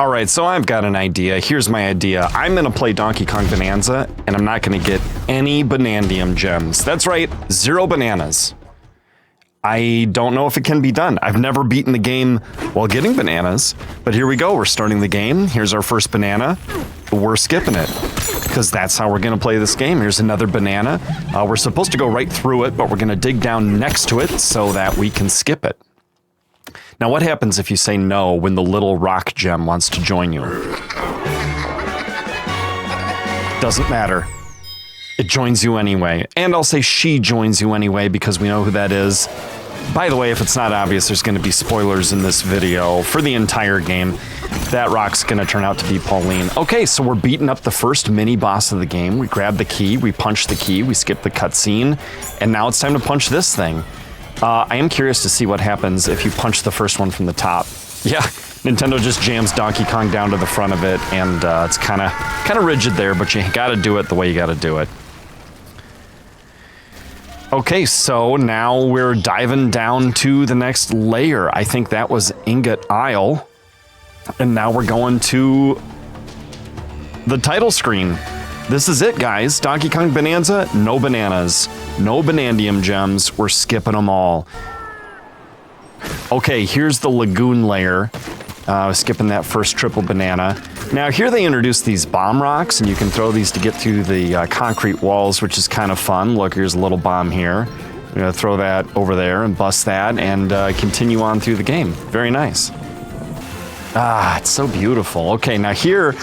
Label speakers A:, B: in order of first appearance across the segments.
A: Alright, so I've got an idea. Here's my idea. I'm gonna play Donkey Kong Bananza, and I'm not gonna get any Banandium gems. That's right, 0 bananas. I don't know if it can be done. I've never beaten the game while getting bananas, but here we go. We're starting the game. Here's our first banana. We're skipping it, because that's how we're gonna play this game. Here's another banana. We're supposed to go right through it, but we're gonna dig down next to it so that we can skip it. Now, what happens if you say no when the little rock gem wants to join you? Doesn't matter. It joins you anyway. And I'll say she joins you anyway because we know who that is. By the way, if it's not obvious, there's going to be spoilers in this video for the entire game. That rock's going to turn out to be Pauline. Okay, so we're beating up the first mini-boss of the game. We grab the key, we punch the key, we skip the cutscene, and now it's time to punch this thing. I am curious to see what happens if you punch the first one from the top. Yeah, Nintendo just jams Donkey Kong down to the front of it, and it's kind of rigid there, but you gotta do it the way you gotta do it. Okay, so now we're diving down to the next layer. I think that was Ingot Isle, and now we're going to the title screen. This is it, guys. Donkey Kong Bananza, no bananas. No Banandium gems. We're skipping them all. Okay, here's the lagoon layer. Skipping that first triple banana. Now, here they introduced these bomb rocks, and you can throw these to get through the concrete walls, which is kind of fun. Look, here's a little bomb here. I'm going to throw that over there and bust that and continue on through the game. Very nice. Ah, it's so beautiful. Okay, now here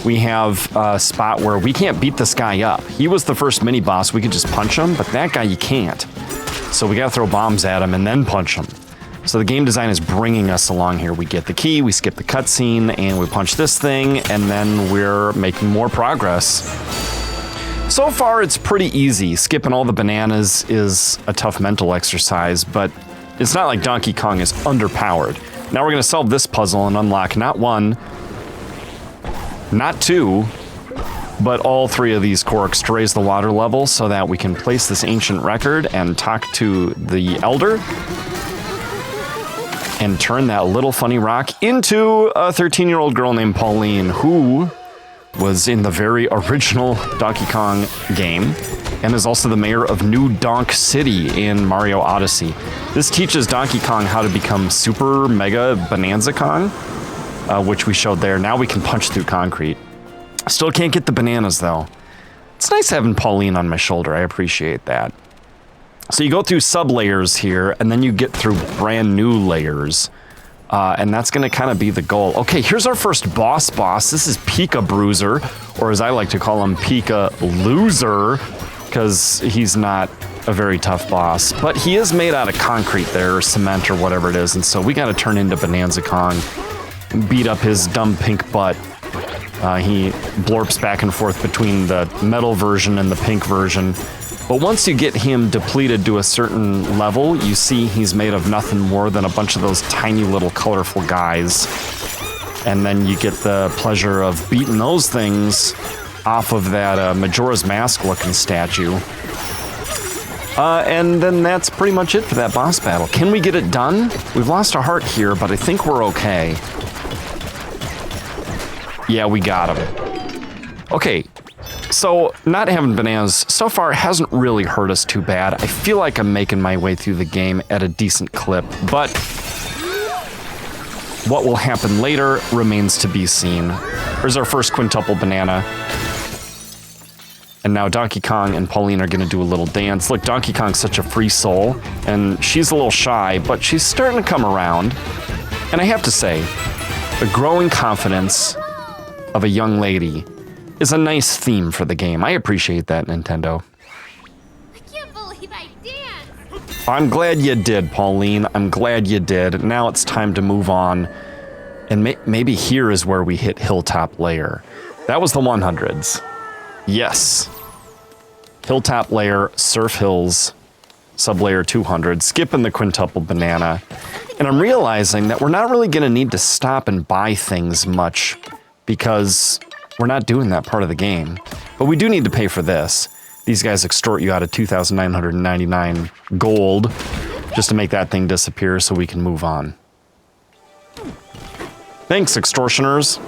A: we have a spot where we can't beat this guy up. He was the first mini-boss. We could just punch him, but that guy you can't. So we gotta throw bombs at him and then punch him. So the game design is bringing us along here. We get the key, we skip the cutscene, and we punch this thing, and then we're making more progress. So far, it's pretty easy. Skipping all the bananas is a tough mental exercise, but it's not like Donkey Kong is underpowered. Now we're gonna solve this puzzle and unlock not 1, not 2, but all 3 of these corks to raise the water level so that we can place this ancient record and talk to the elder and turn that little funny rock into a 13-year-old girl named Pauline, who was in the very original Donkey Kong game and is also the mayor of New Donk City in Mario Odyssey. This teaches Donkey Kong how to become Super Mega Bananza Kong, which we showed there. Now we can punch through concrete. Still can't get the bananas, though. It's nice having Pauline on my shoulder. I appreciate that. So you go through sub-layers here, and then you get through brand new layers. And that's going to kind of be the goal. Okay, here's our first boss. This is Pika Bruiser, or as I like to call him, Pika Loser, because he's not a very tough boss. But he is made out of concrete there, or cement, or whatever it is, and so we got to turn into Bananza Kong and beat up his dumb pink butt. He blorps back and forth between the metal version and the pink version. But once you get him depleted to a certain level, you see he's made of nothing more than a bunch of those tiny little colorful guys. And then you get the pleasure of beating those things off of that Majora's Mask looking statue. And then that's pretty much it for that boss battle. Can we get it done? We've lost a heart here, but I think we're okay. Yeah, we got him. Okay, so not having bananas so far hasn't really hurt us too bad. I feel like I'm making my way through the game at a decent clip, but what will happen later remains to be seen. Here's our first quintuple banana. And now Donkey Kong and Pauline are going to do a little dance. Look, Donkey Kong's such a free soul, and she's a little shy, but she's starting to come around. And I have to say, the growing confidence of a young lady is a nice theme for the game. I appreciate that, Nintendo.
B: I can't believe I danced!
A: I'm glad you did, Pauline. I'm glad you did. Now it's time to move on. And maybe here is where we hit Hilltop layer. That was the 100s. Yes. Hilltop layer, Surf Hills, sublayer 200, skipping the quintuple banana. And I'm realizing that we're not really going to need to stop and buy things much because we're not doing that part of the game. But we do need to pay for this. These guys extort you out of 2,999 gold just to make that thing disappear so we can move on. Thanks, extortioners.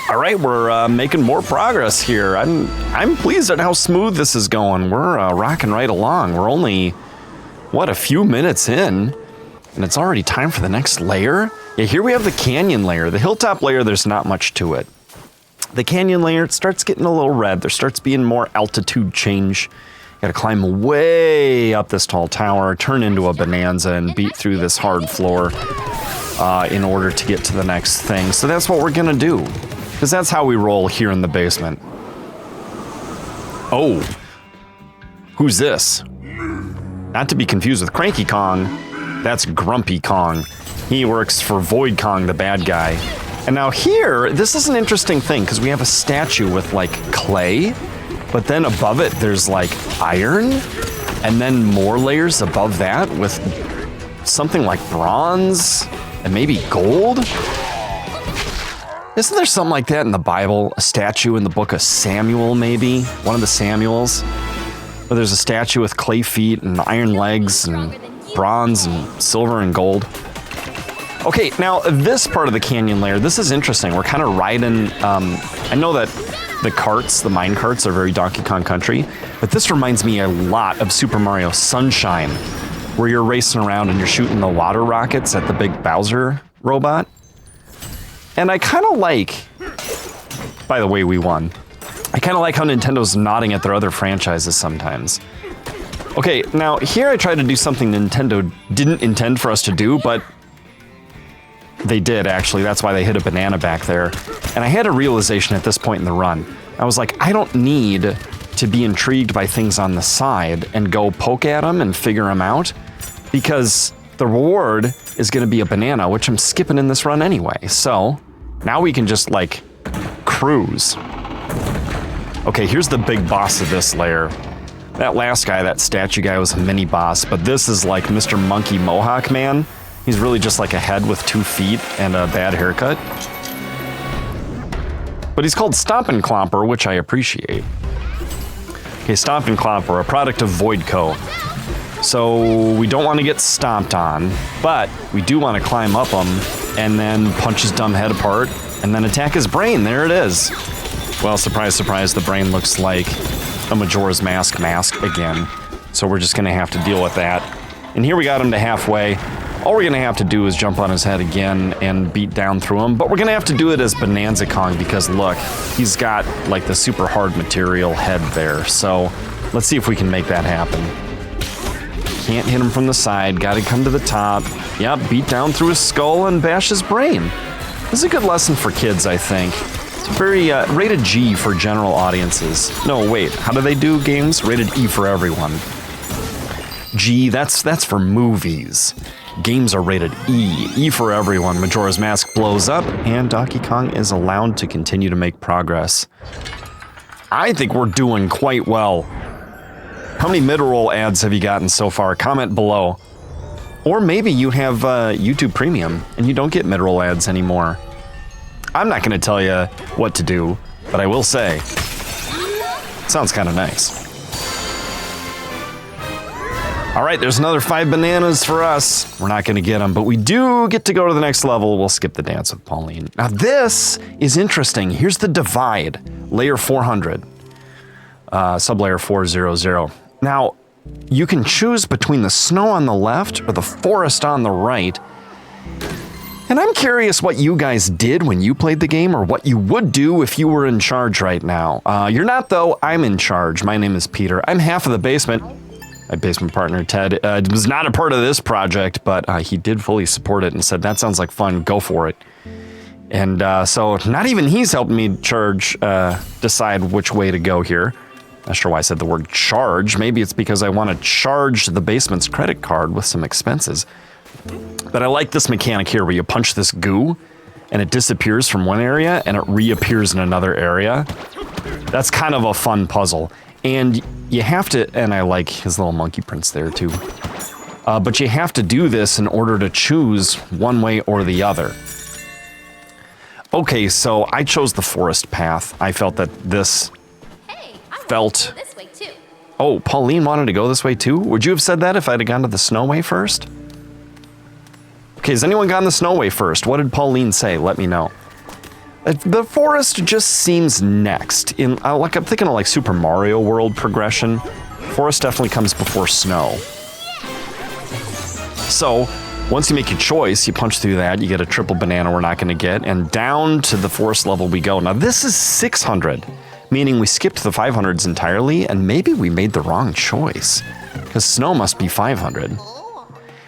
A: All right, we're making more progress here. I'm pleased at how smooth this is going. We're rocking right along. We're only, what, a few minutes in, and it's already time for the next layer? Yeah, here we have the canyon layer. The hilltop layer, there's not much to it. The canyon layer, it starts getting a little red. There starts being more altitude change. Gotta climb way up this tall tower, turn into a bonanza, and beat through this hard floor in order to get to the next thing. So that's what we're gonna do, because that's how we roll here in the basement. Oh, who's this? Not to be confused with Cranky Kong, that's Grumpy Kong. He works for Void Kong, the bad guy. And now here, this is an interesting thing, because we have a statue with like clay, but then above it there's like iron, and then more layers above that with something like bronze and maybe gold. Isn't there something like that in the Bible? A statue in the book of Samuel, maybe? One of the Samuels? Where there's a statue with clay feet and iron legs and bronze and silver and gold. Okay, now this part of the canyon layer, this is interesting. We're kind of riding, I know that the carts, the mine carts, are very Donkey Kong Country, but this reminds me a lot of Super Mario Sunshine, where you're racing around and you're shooting the water rockets at the big Bowser robot. And I kind of like, by the way, we won. I kind of like how Nintendo's nodding at their other franchises sometimes. Okay, now here I tried to do something Nintendo didn't intend for us to do, but they did, actually. That's why they hit a banana back there. And I had a realization at this point in the run. I was like, I don't need to be intrigued by things on the side and go poke at them and figure them out, because the reward is going to be a banana, which I'm skipping in this run anyway. So now we can just, like, cruise. Okay, here's the big boss of this layer. That last guy, that statue guy, was a mini boss, but this is like Mr. Monkey Mohawk Man. He's really just like a head with 2 feet and a bad haircut. But he's called Stompin' Clomper, which I appreciate. Okay, Stompin' Clomper, a product of Void Co. So we don't want to get stomped on, but we do want to climb up him and then punch his dumb head apart and then attack his brain. There it is. Well, surprise, surprise, the brain looks like a Majora's Mask mask again. So we're just gonna have to deal with that. And here we got him to halfway. All we're gonna have to do is jump on his head again and beat down through him, but we're gonna have to do it as Bonanza Kong because look, he's got like the super hard material head there. So let's see if we can make that happen. Can't hit him from the side, gotta come to the top. Yep, beat down through his skull and bash his brain. This is a good lesson for kids, I think. It's very rated G for general audiences. No, wait, how do they do games? Rated E for everyone. G, that's for movies. Games are rated E. E for everyone. Majora's Mask blows up, and Donkey Kong is allowed to continue to make progress. I think we're doing quite well. How many mid-roll ads have you gotten so far? Comment below. Or maybe you have YouTube Premium, and you don't get mid-roll ads anymore. I'm not going to tell you what to do, but I will say, it sounds kind of nice. All right, there's another 5 bananas for us. We're not going to get them, but we do get to go to the next level. We'll skip the dance with Pauline. Now this is interesting. Here's the divide, layer 400, sublayer 400. Now, you can choose between the snow on the left or the forest on the right. And I'm curious what you guys did when you played the game, or what you would do if you were in charge right now. You're not, though. I'm in charge. My name is Peter. I'm half of the basement. My basement partner, Ted, was not a part of this project, but he did fully support it and said, that sounds like fun, go for it. And so not even he's helped me decide which way to go here. Not sure why I said the word charge. Maybe it's because I want to charge the basement's credit card with some expenses. But I like this mechanic here where you punch this goo and it disappears from one area and it reappears in another area. That's kind of a fun puzzle. And you have to, and I like his little monkey prints there too. But you have to do this in order to choose one way or the other. Okay, so I chose the forest path. I felt that this felt...
B: This way too.
A: Oh, Pauline wanted to go this way too? Would you have said that if I'd have gone to the snow way first? Okay, has anyone gotten the Snowway first? What did Pauline say? Let me know. The forest just seems next. I'm thinking of like Super Mario World progression. Forest definitely comes before snow. So, once you make your choice, you punch through that, you get a triple banana we're not going to get, and down to the forest level we go. Now this is 600, meaning we skipped the 500s entirely, and maybe we made the wrong choice, because snow must be 500.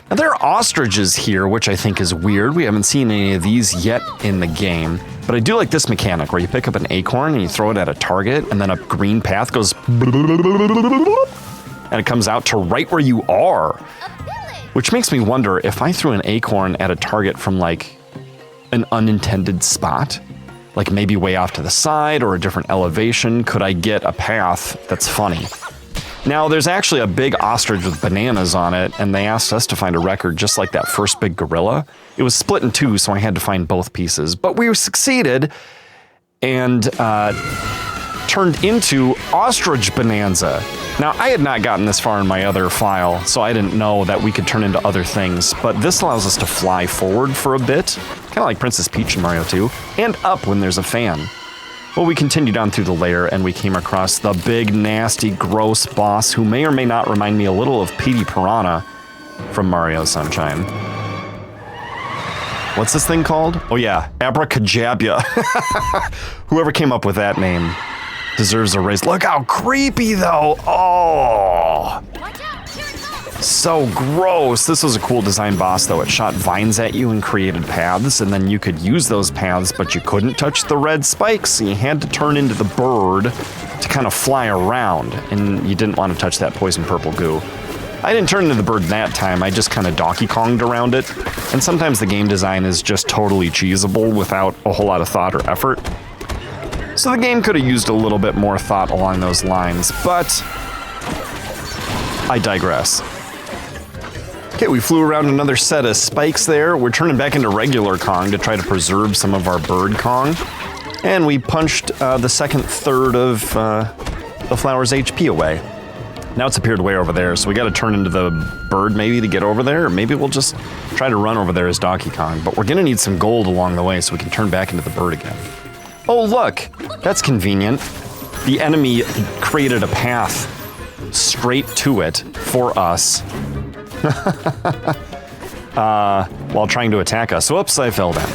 A: Now there are ostriches here, which I think is weird. We haven't seen any of these yet in the game, but I do like this mechanic where you pick up an acorn and you throw it at a target, and then a green path goes and it comes out to right where you are. Which makes me wonder, if I threw an acorn at a target from like an unintended spot, like maybe way off to the side or a different elevation, could I get a path that's funny? Now, there's actually a big ostrich with bananas on it, and they asked us to find a record just like that first big gorilla. It was split in two, so I had to find both pieces. But we succeeded and turned into Ostrich Bananza. Now, I had not gotten this far in my other file, so I didn't know that we could turn into other things, but this allows us to fly forward for a bit, kind of like Princess Peach in Mario 2, and up when there's a fan. Well, we continued on through the lair, and we came across the big, nasty, gross boss who may or may not remind me a little of Petey Piranha from Mario Sunshine. What's this thing called? Oh yeah, Abracadabra. Whoever came up with that name deserves a raise. Look how creepy, though. Oh, so gross. This was a cool design boss, though. It shot vines at you and created paths, and then you could use those paths, but you couldn't touch the red spikes, so you had to turn into the bird to kind of fly around, and you didn't want to touch that poison purple goo. I didn't turn into the bird that time. I just kind of Donkey Konged around it, and sometimes the game design is just totally cheesable without a whole lot of thought or effort. So the game could have used a little bit more thought along those lines, but I digress. Okay, we flew around another set of spikes there. We're turning back into regular Kong to try to preserve some of our bird Kong. And we punched the second third of the flower's HP away. Now it's appeared way over there, so we gotta turn into the bird maybe to get over there, or maybe we'll just try to run over there as Donkey Kong. But we're gonna need some gold along the way so we can turn back into the bird again. Oh look, that's convenient. The enemy created a path straight to it for us. While trying to attack us. Whoops, I fell down.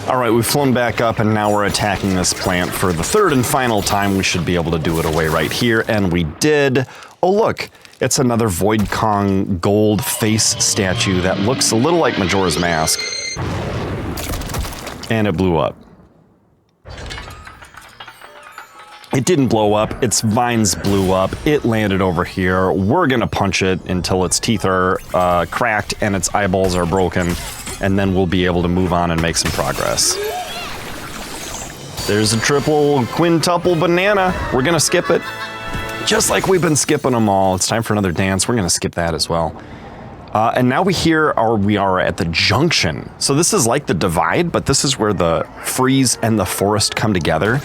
A: Alright, we've flown back up and now we're attacking this plant for the third and final time. We should be able to do it away right here, and we did. Oh look, it's another Void Kong gold face statue that looks a little like Majora's Mask. And it blew up. It didn't blow up, its vines blew up, it landed over here. We're gonna punch it until its teeth are cracked and its eyeballs are broken, and then we'll be able to move on and make some progress. There's a triple, quintuple banana. We're gonna skip it. Just like we've been skipping them all. It's time for another dance. We're gonna skip that as well. And now we are at the Junction. So this is like the Divide, but this is where the freeze and the forest come together.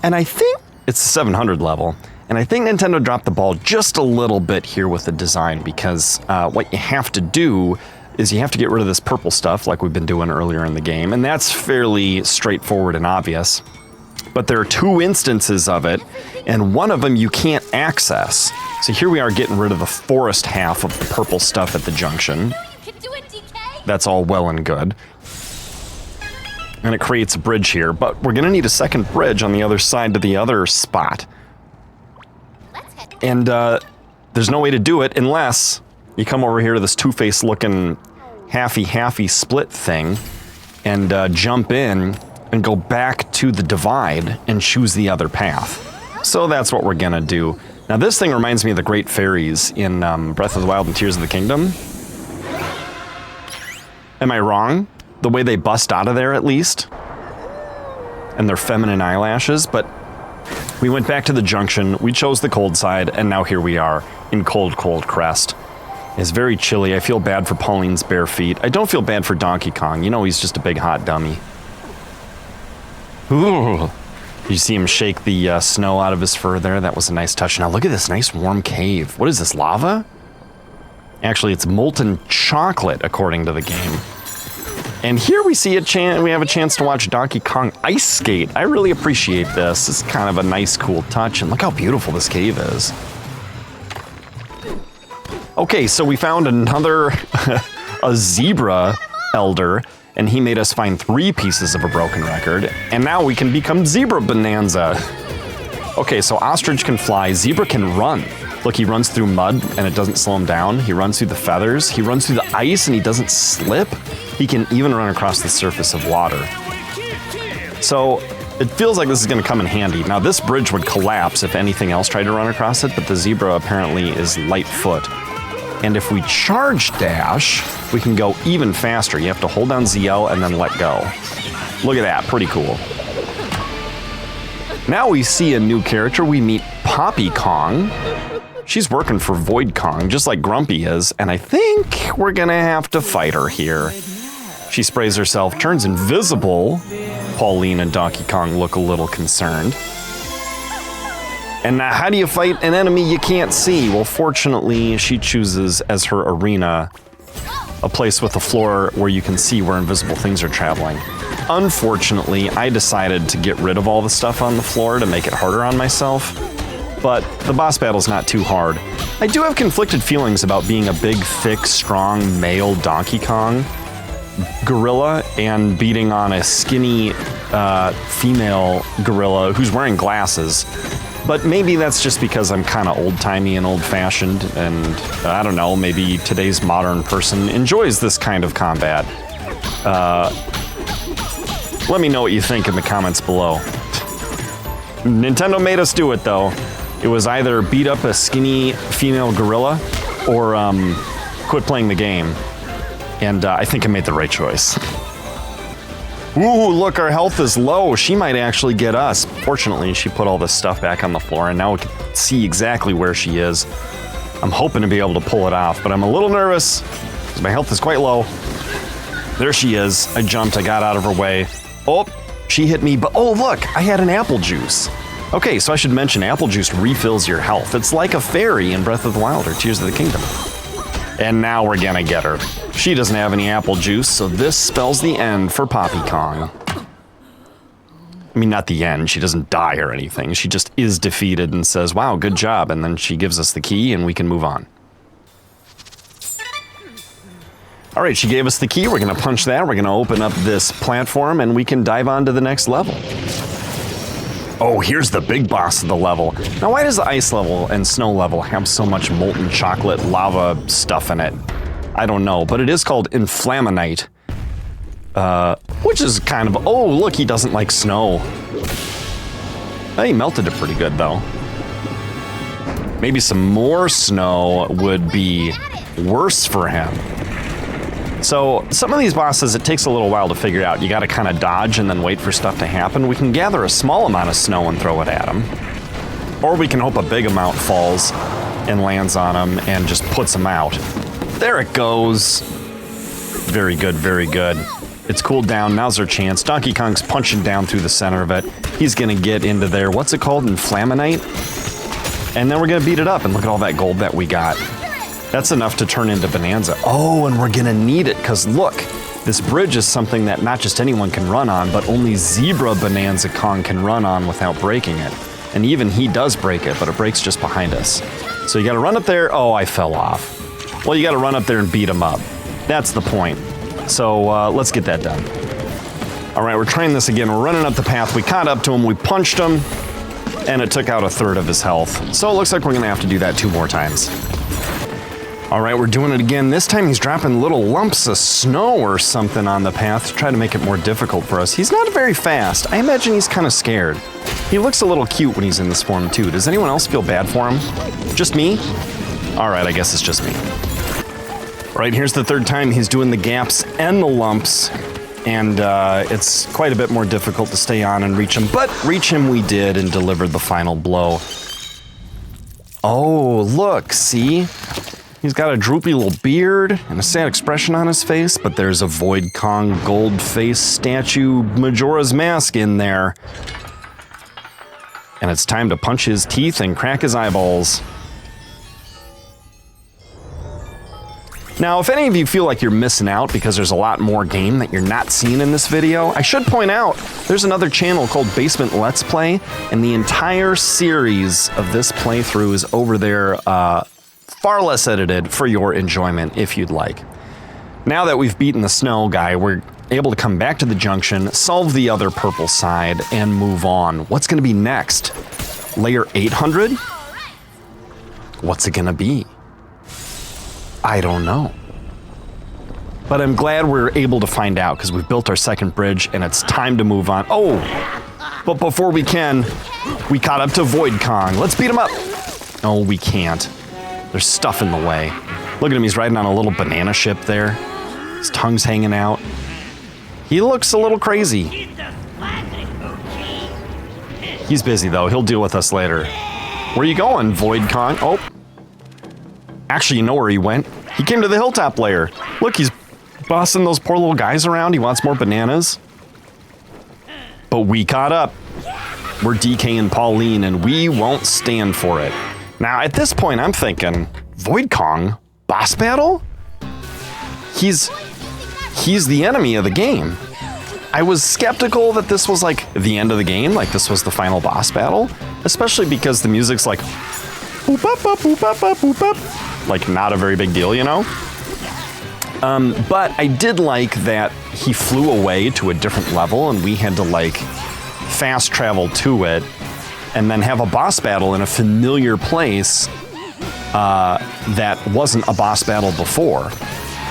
A: And I think it's the 700 level, and I think Nintendo dropped the ball just a little bit here with the design, because what you have to do is you have to get rid of this purple stuff like we've been doing earlier in the game, and that's fairly straightforward and obvious. But there are two instances of it, and one of them you can't access. So here we are getting rid of the forest half of the purple stuff at the Junction. That's all well and good. And it creates a bridge here, but we're gonna need a second bridge on the other side to the other spot. And there's no way to do it unless you come over here to this two-face looking halfy split thing and jump in and go back to the Divide and choose the other path. So that's what we're gonna do. Now this thing reminds me of the Great Fairies in Breath of the Wild and Tears of the Kingdom. Am I wrong? The way they bust out of there, at least. And their feminine eyelashes, but we went back to the Junction, we chose the cold side, and now here we are in cold, cold Crest. It's very chilly. I feel bad for Pauline's bare feet. I don't feel bad for Donkey Kong. You know, he's just a big hot dummy. Ooh. You see him shake the snow out of his fur there? That was a nice touch. Now look at this nice warm cave. What is this, lava? Actually, it's molten chocolate, according to the game. And here we see we have a chance to watch Donkey Kong ice skate. I really appreciate this. It's kind of a nice, cool touch, and look how beautiful this cave is. Okay, so we found another a zebra elder, and he made us find 3 pieces of a broken record, and now we can become Zebra Bonanza. Okay, so ostrich can fly, zebra can run. Look, he runs through mud and it doesn't slow him down. He runs through the feathers. He runs through the ice and he doesn't slip. He can even run across the surface of water. So it feels like this is going to come in handy. Now, this bridge would collapse if anything else tried to run across it, but the zebra apparently is light foot. And if we charge dash, we can go even faster. You have to hold down ZL and then let go. Look at that, pretty cool. Now we see a new character. We meet Poppy Kong. She's working for Void Kong, just like Grumpy is, and I think we're gonna have to fight her here. She sprays herself, turns invisible. Pauline and Donkey Kong look a little concerned. And now, how do you fight an enemy you can't see? Well, fortunately, she chooses as her arena a place with a floor where you can see where invisible things are traveling. Unfortunately, I decided to get rid of all the stuff on the floor to make it harder on myself, but the boss battle's not too hard. I do have conflicted feelings about being a big, thick, strong male Donkey Kong gorilla and beating on a skinny female gorilla who's wearing glasses. But maybe that's just because I'm kind of old-timey and old-fashioned, and I don't know, maybe today's modern person enjoys this kind of combat. Let me know what you think in the comments below. Nintendo made us do it, though. It was either beat up a skinny female gorilla or quit playing the game. And I think I made the right choice. Ooh, look, our health is low. She might actually get us. Fortunately, she put all this stuff back on the floor, and now we can see exactly where she is. I'm hoping to be able to pull it off, but I'm a little nervous because my health is quite low. There she is. I jumped. I got out of her way. Oh, she hit me, but oh, look, I had an apple juice. Okay, so I should mention apple juice refills your health. It's like a fairy in Breath of the Wild or Tears of the Kingdom. And now we're gonna get her. She doesn't have any apple juice, so this spells the end for Poppy Kong. I mean, not the end. She doesn't die or anything. She just is defeated and says, wow, good job. And then she gives us the key and we can move on. All right, she gave us the key. We're gonna punch that. We're gonna open up this platform and we can dive on to the next level. Oh, here's the big boss of the level. Now, why does the ice level and snow level have so much molten chocolate lava stuff in it? I don't know, but it is called Inflaminite. Which is kind of, oh, look, he doesn't like snow. He melted it pretty good, though. Maybe some more snow would be worse for him. So some of these bosses, it takes a little while to figure out. You gotta kind of dodge and then wait for stuff to happen. We can gather a small amount of snow and throw it at him. Or we can hope a big amount falls and lands on him and just puts him out. There it goes. Very good, very good. It's cooled down, now's our chance. Donkey Kong's punching down through the center of it. He's gonna get into there, what's it called, Inflaminite? And then we're gonna beat it up and look at all that gold that we got. That's enough to turn into Bonanza. Oh, and we're gonna need it, because look, this bridge is something that not just anyone can run on, but only Zebra Bonanza Kong can run on without breaking it. And even he does break it, but it breaks just behind us. So you gotta run up there. Oh, I fell off. Well, you gotta run up there and beat him up. That's the point. So let's get that done. All right, we're trying this again. We're running up the path. We caught up to him, we punched him, and it took out a third of his health. So it looks like we're gonna have to do that 2 more times. All right, we're doing it again. This time he's dropping little lumps of snow or something on the path to try to make it more difficult for us. He's not very fast. I imagine he's kind of scared. He looks a little cute when he's in this form too. Does anyone else feel bad for him? Just me? All right, I guess it's just me. All right, here's the 3rd time he's doing the gaps and the lumps, and it's quite a bit more difficult to stay on and reach him, but reach him we did and delivered the final blow. Oh, look, see? He's got a droopy little beard and a sad expression on his face, but there's a Void Kong gold face statue Majora's Mask in there. And it's time to punch his teeth and crack his eyeballs. Now, if any of you feel like you're missing out because there's a lot more game that you're not seeing in this video, I should point out there's another channel called Basement Let's Play, and the entire series of this playthrough is over there, far less edited for your enjoyment if you'd like. Now that we've beaten the snow guy, we're able to come back to the junction, solve the other purple side, and move on. What's going to be next? Layer 800? What's it going to be? I don't know. But I'm glad we're able to find out because we've built our second bridge and it's time to move on. Oh, but before we can, we caught up to Void Kong. Let's beat him up. Oh, we can't. There's stuff in the way. Look at him, he's riding on a little banana ship there. His tongue's hanging out. He looks a little crazy. He's busy though, he'll deal with us later. Where are you going, Void Kong? Oh. Actually, you know where he went? He came to the Hilltop layer. Look, he's bossing those poor little guys around. He wants more bananas. But we caught up. We're DK and Pauline, and we won't stand for it. Now, at this point, I'm thinking, Void Kong? Boss battle? He's the enemy of the game. I was skeptical that this was like the end of the game, like this was the final boss battle, especially because the music's like boop up, boop up, boop up. Like not a very big deal, you know? But I did like that he flew away to a different level and we had to like fast travel to it and then have a boss battle in a familiar place that wasn't a boss battle before.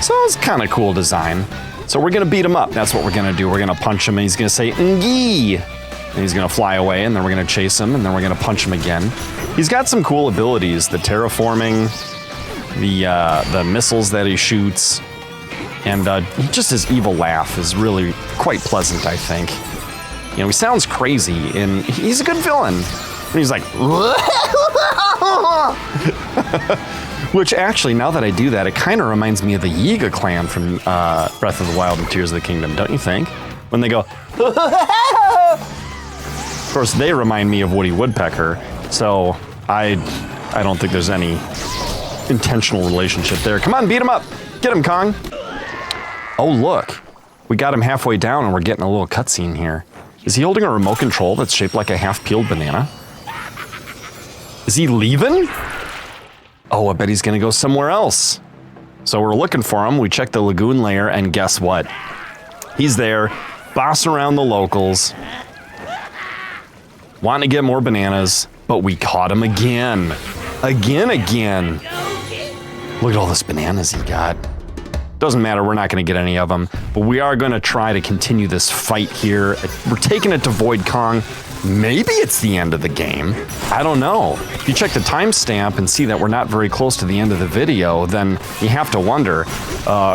A: So it was kind of cool design. So we're gonna beat him up. That's what we're gonna do. We're gonna punch him and he's gonna say, "Ngee!" And he's gonna fly away and then we're gonna chase him and then we're gonna punch him again. He's got some cool abilities, the terraforming, the missiles that he shoots, and just his evil laugh is really quite pleasant, I think. You know, he sounds crazy, and he's a good villain. And he's like, which actually, now that I do that, it kind of reminds me of the Yiga clan from Breath of the Wild and Tears of the Kingdom, don't you think? When they go, of course, they remind me of Woody Woodpecker, so I don't think there's any intentional relationship there. Come on, beat him up. Get him, Kong. Oh, look. We got him halfway down and we're getting a little cutscene here. Is he holding a remote control that's shaped like a half-peeled banana? Is he leaving? Oh, I bet he's gonna go somewhere else. So we're looking for him. We checked the lagoon layer and guess what? He's there, bossing around the locals, wanting to get more bananas, but we caught him again. Again. Look at all those bananas he got. Doesn't matter, we're not going to get any of them, but we are going to try to continue this fight here. We're taking it to Void Kong. Maybe it's the end of the game. I don't know. If you check the timestamp and see that we're not very close to the end of the video, then you have to wonder,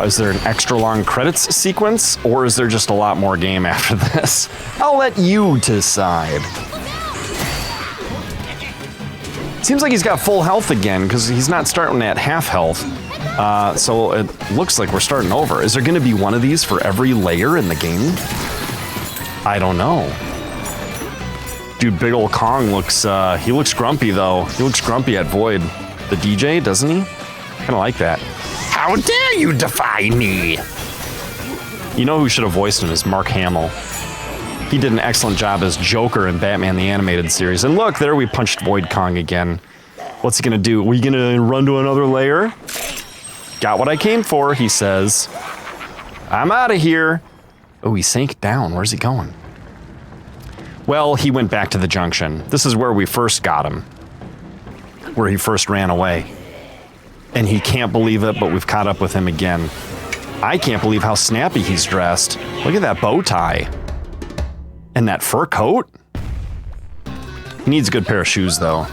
A: is there an extra long credits sequence, or is there just a lot more game after this? I'll let you decide. Seems like he's got full health again, because he's not starting at half health. So it looks like we're starting over. Is there going to be one of these for every layer in the game? I don't know. Dude, big ol' Kong looks, he looks grumpy though. He looks grumpy at Void. The DJ, doesn't he? Kinda like that. How dare you defy me? You know who should have voiced him is Mark Hamill. He did an excellent job as Joker in Batman the Animated Series. And look, there we punched Void Kong again. What's he gonna do? We gonna run to another layer? Got what I came for, he says. I'm out of here. Oh, he sank down. Where's he going? Well, he went back to the junction. This is where we first got him. Where he first ran away. And he can't believe it, but we've caught up with him again. I can't believe how snappy he's dressed. Look at that bow tie. And that fur coat? He needs a good pair of shoes, though.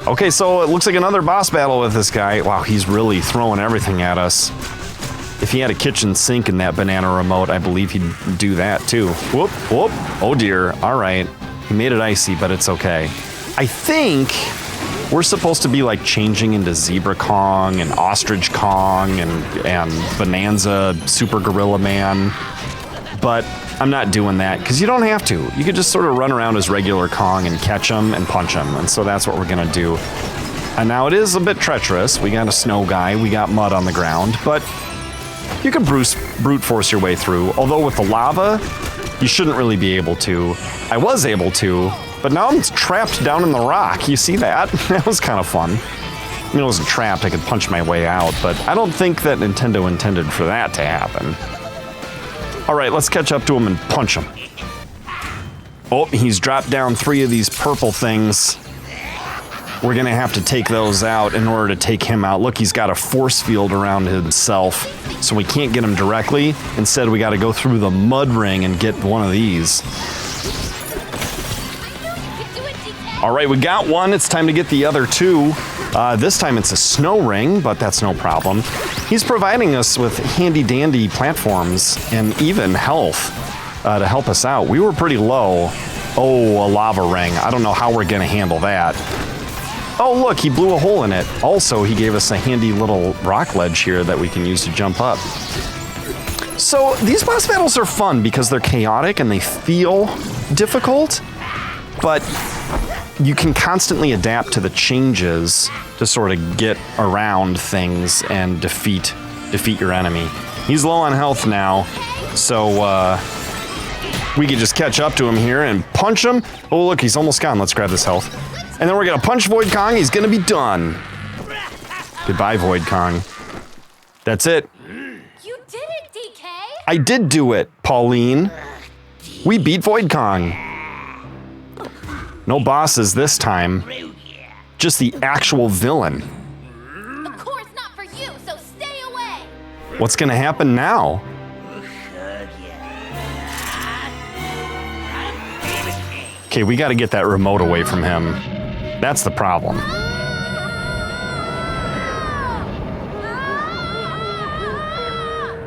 A: Okay, so it looks like another boss battle with this guy. Wow, he's really throwing everything at us. If he had a kitchen sink in that banana remote, I believe he'd do that, too. Whoop, whoop. Oh, dear. All right. He made it icy, but it's okay. I think we're supposed to be, like, changing into Zebra Kong and Ostrich Kong and Bananza Super Gorilla Man. But I'm not doing that, because you don't have to. You could just sort of run around as regular Kong and catch him and punch him, and so that's what we're gonna do. And now it is a bit treacherous. We got a snow guy, we got mud on the ground, but you can brute force your way through. Although with the lava, you shouldn't really be able to. I was able to, but now I'm trapped down in the rock. You see that? That was kind of fun. I mean, I wasn't trapped, I could punch my way out, but I don't think that Nintendo intended for that to happen. All right, let's catch up to him and punch him. Oh, he's dropped down 3 of these purple things. We're gonna have to take those out in order to take him out. Look, he's got a force field around himself, so we can't get him directly. Instead, we gotta go through the mud ring and get one of these. All right, we got one. It's time to get the other 2. This time it's a snow ring, but that's no problem. He's providing us with handy-dandy platforms and even health to help us out. We were pretty low. Oh, a lava ring. I don't know how we're gonna handle that. Oh, look, he blew a hole in it. Also, he gave us a handy little rock ledge here that we can use to jump up. So these boss battles are fun because they're chaotic and they feel difficult, but you can constantly adapt to the changes to sort of get around things and defeat your enemy. He's low on health now, so we could just catch up to him here and punch him. Oh, look, he's almost gone. Let's grab this health. And then we're gonna punch Void Kong. He's gonna be done. Goodbye, Void Kong. That's it.
B: You did it, DK!
A: I did do it, Pauline. We beat Void Kong. No bosses this time. Just the actual villain.
B: Of course not for you, so stay away!
A: What's gonna happen now? Okay, we gotta get that remote away from him. That's the problem.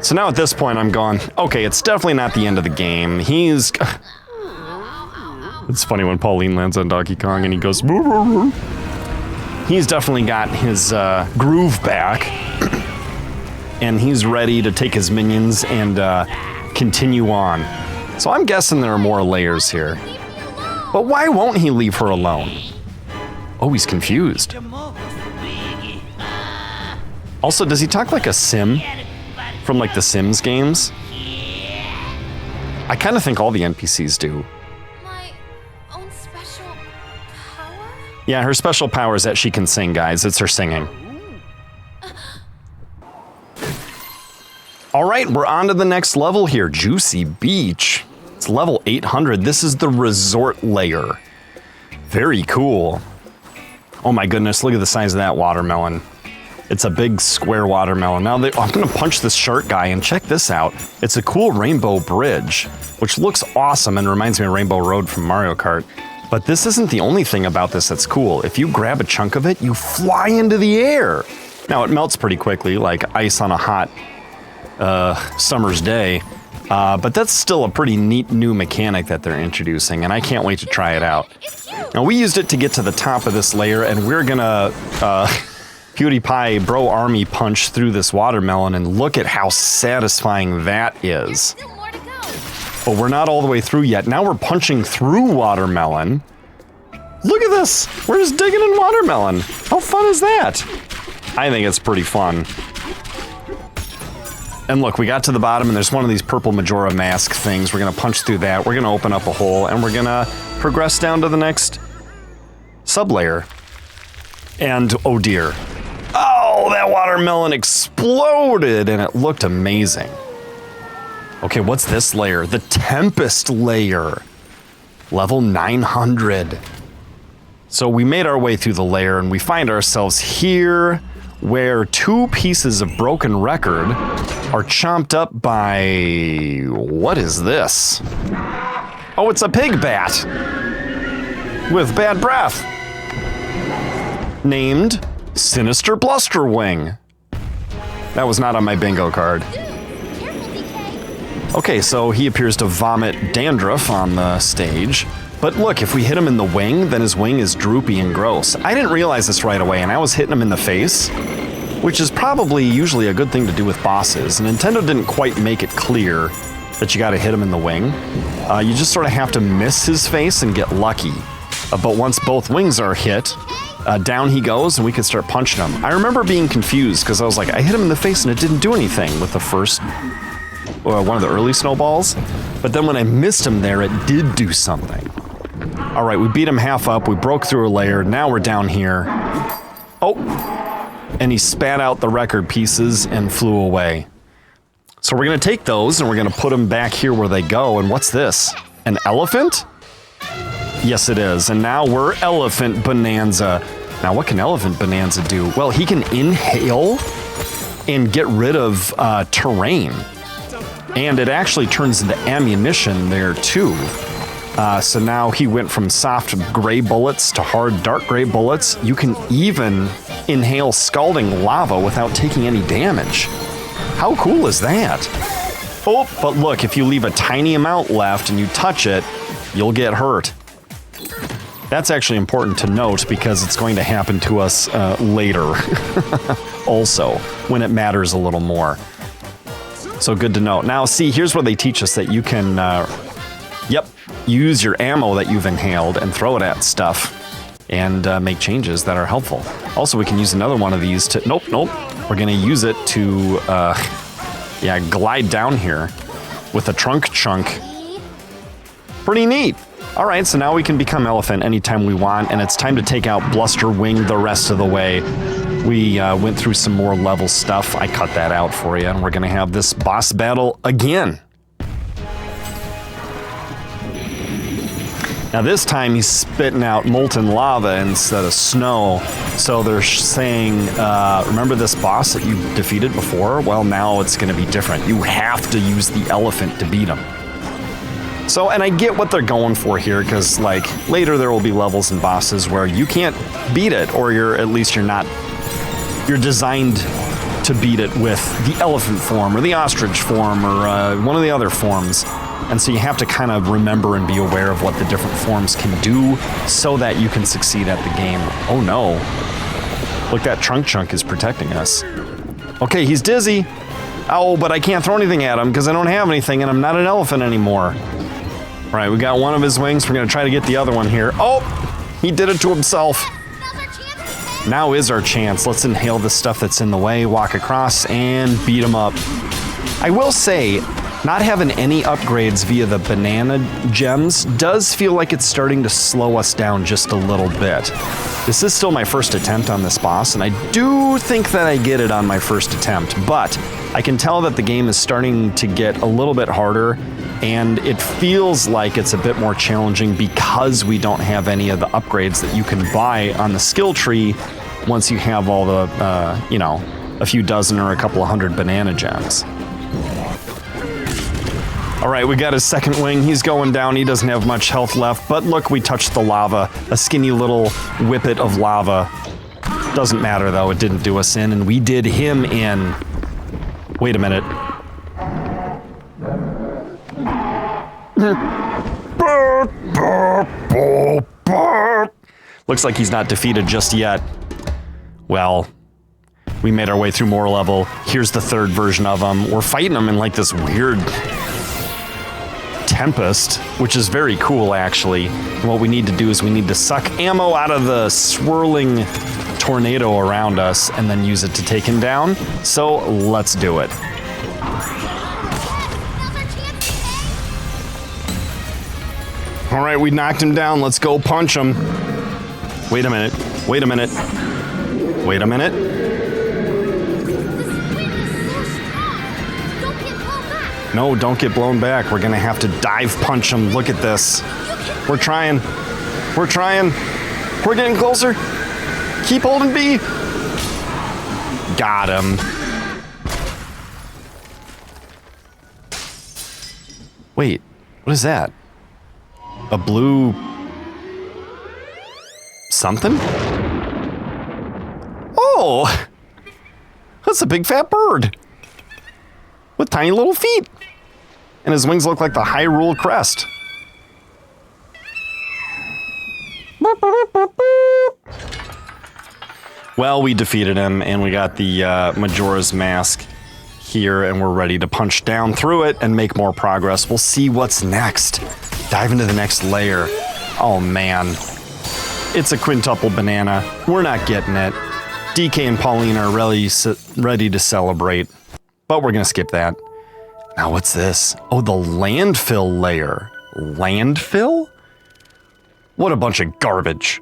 A: So now at this point I'm going, okay, it's definitely not the end of the game. It's funny when Pauline lands on Donkey Kong and he goes, boo, boo, boo. He's definitely got his groove back. And he's ready to take his minions and continue on. So I'm guessing there are more layers here. But why won't he leave her alone? Oh, he's confused. Also, does he talk like a Sim? From like the Sims games? I kind of think all the NPCs do.
B: My own special power?
A: Yeah, her special power is that she can sing, guys. It's her singing. All right, we're on to the next level here. Juicy Beach. It's level 800. This is the resort layer. Very cool. Oh my goodness, look at the size of that watermelon. It's a big square watermelon. Now, I'm gonna punch this shark guy and check this out. It's a cool rainbow bridge, which looks awesome and reminds me of Rainbow Road from Mario Kart. But this isn't the only thing about this that's cool. If you grab a chunk of it, you fly into the air. Now, it melts pretty quickly, like ice on a hot summer's day. But that's still a pretty neat new mechanic that they're introducing, and I can't wait to try it out. Now, we used it to get to the top of this layer, and we're gonna PewDiePie Bro Army punch through this watermelon, and look at how satisfying that is.
B: Still more to go.
A: But we're not all the way through yet. Now we're punching through watermelon. Look at this! We're just digging in watermelon. How fun is that? I think it's pretty fun. And look, we got to the bottom and there's one of these purple Majora mask things. We're gonna punch through that. We're gonna open up a hole and we're gonna progress down to the next sublayer. And oh dear. Oh, that watermelon exploded and it looked amazing. Okay, what's this layer? The Tempest layer. Level 900. So we made our way through the layer and we find ourselves here where 2 pieces of broken record are chomped up by... what is this? Oh, it's a pig bat with bad breath. Named Sinister Blusterwing. That was not on my bingo card.
B: Careful, DK.
A: Okay, so he appears to vomit dandruff on the stage. But look, if we hit him in the wing, then his wing is droopy and gross. I didn't realize this right away, and I was hitting him in the face, which is probably usually a good thing to do with bosses. Nintendo didn't quite make it clear that you gotta hit him in the wing. You just sort of have to miss his face and get lucky. But once both wings are hit, down he goes, and we could start punching him. I remember being confused because I was like, I hit him in the face and it didn't do anything with the first, one of the early snowballs. But then when I missed him there, it did do something. All right, we beat him half up. We broke through a layer. Now we're down here. Oh, and he spat out the record pieces and flew away. So we're going to take those and we're going to put them back here where they go. And what's this? An elephant? Yes, it is. And now we're Elephant Bonanza. Now, what can Elephant Bonanza do? Well, he can inhale and get rid of terrain. And it actually turns into ammunition there, too. So now he went from soft gray bullets to hard dark gray bullets. You can even inhale scalding lava without taking any damage. How cool is that? Oh, but look, if you leave a tiny amount left and you touch it, you'll get hurt. That's actually important to note because it's going to happen to us later also, when it matters a little more. So good to know. Now, see, here's where they teach us that you can, use your ammo that you've inhaled and throw it at stuff and make changes that are helpful. Also, we can use another one of these to, nope. We're gonna use it to, glide down here with a trunk chunk. Pretty neat. All right, so now we can become Elephant anytime we want, and it's time to take out Bluster Wing the rest of the way. We went through some more level stuff. I cut that out for you, and we're gonna have this boss battle again. Now this time he's spitting out molten lava instead of snow. So they're saying, remember this boss that you defeated before? Well, now it's gonna be different. You have to use the elephant to beat him. So, and I get what they're going for here, because like later there will be levels and bosses where you can't beat it, or you're designed to beat it with the elephant form or the ostrich form or one of the other forms. And so you have to kind of remember and be aware of what the different forms can do so that you can succeed at the game. Oh no. Look, that trunk chunk is protecting us. Okay, he's dizzy. Oh, but I can't throw anything at him because I don't have anything and I'm not an elephant anymore. All right, we got one of his wings. We're gonna try to get the other one here. Oh, he did it to himself. Now is our chance. Let's inhale the stuff that's in the way, walk across, and beat him up. I will say, not having any upgrades via the banana gems does feel like it's starting to slow us down just a little bit. This is still my first attempt on this boss, and I do think that I get it on my first attempt, but I can tell that the game is starting to get a little bit harder, and it feels like it's a bit more challenging because we don't have any of the upgrades that you can buy on the skill tree once you have all the, a few dozen or a couple of hundred banana gems. All right, we got his second wing. He's going down. He doesn't have much health left, but look, we touched the lava, a skinny little whippet of lava. Doesn't matter though, it didn't do us in, and we did him in. Wait a minute. Looks like he's not defeated just yet. Well, we made our way through more level. Here's the third version of him. We're fighting him in like this weird Tempest, which is very cool actually. And what we need to do is we need to suck ammo out of the swirling tornado around us and then use it to take him down. So let's do it. All right, we knocked him down. Let's go punch him. Wait a minute. Wait a minute. Wait a minute. No, don't get blown back. We're gonna have to dive punch him. Look at this. We're trying. We're trying. We're getting closer. Keep holding B. Got him. Wait, what is that? A blue something? Oh, that's a big fat bird with tiny little feet. And his wings look like the Hyrule crest. Well, we defeated him and we got the Majora's Mask here and we're ready to punch down through it and make more progress. We'll see what's next. Dive into the next layer. Oh man. It's a quintuple banana. We're not getting it. DK and Pauline are ready to celebrate, but we're gonna skip that. Now what's this? Oh, the landfill layer. Landfill? What a bunch of garbage.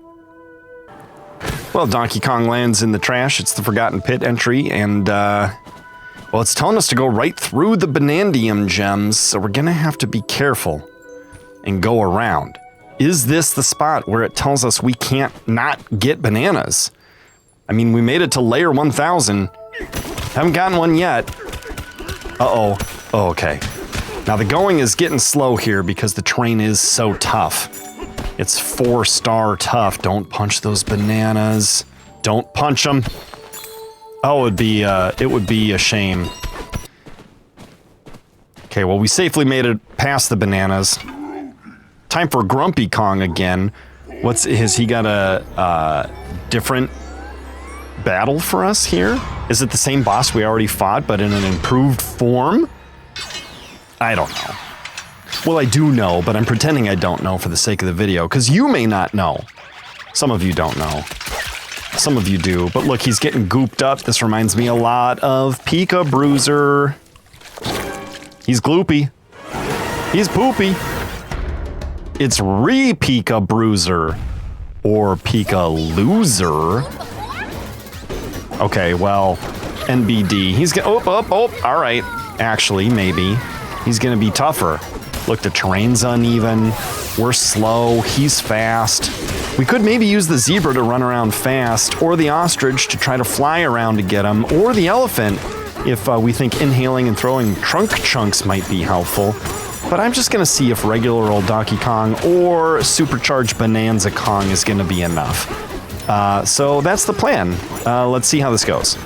A: Well, Donkey Kong lands in the trash. It's the Forgotten Pit entry, and, well, it's telling us to go right through the Banandium gems, so we're gonna have to be careful and go around. Is this the spot where it tells us we can't not get bananas? I mean, we made it to layer 1000. Haven't gotten one yet. Uh-oh. Oh, okay. Now the going is getting slow here because the terrain is so tough. It's 4-star tough. Don't punch those bananas. Don't punch them. Oh, it would be a shame. Okay, well, we safely made it past the bananas. Time for Grumpy Kong again. Has he got a different battle for us here? Is it the same boss we already fought, but in an improved form? I don't know. Well, I do know, but I'm pretending I don't know for the sake of the video, because you may not know. Some of you don't know. Some of you do. But look, he's getting gooped up. This reminds me a lot of Pika Bruiser. He's gloopy. He's poopy. It's Re-Pika Bruiser. Or Pika Loser. Okay, well, NBD. He's gonna... Oh, all right. Actually, maybe. He's gonna be tougher. Look, the terrain's uneven. We're slow. He's fast. We could maybe use the zebra to run around fast, or the ostrich to try to fly around to get him, or the elephant if we think inhaling and throwing trunk chunks might be helpful. But I'm just gonna see if regular old Donkey Kong or supercharged Bananza Kong is gonna be enough. So that's the plan. Let's see how this goes.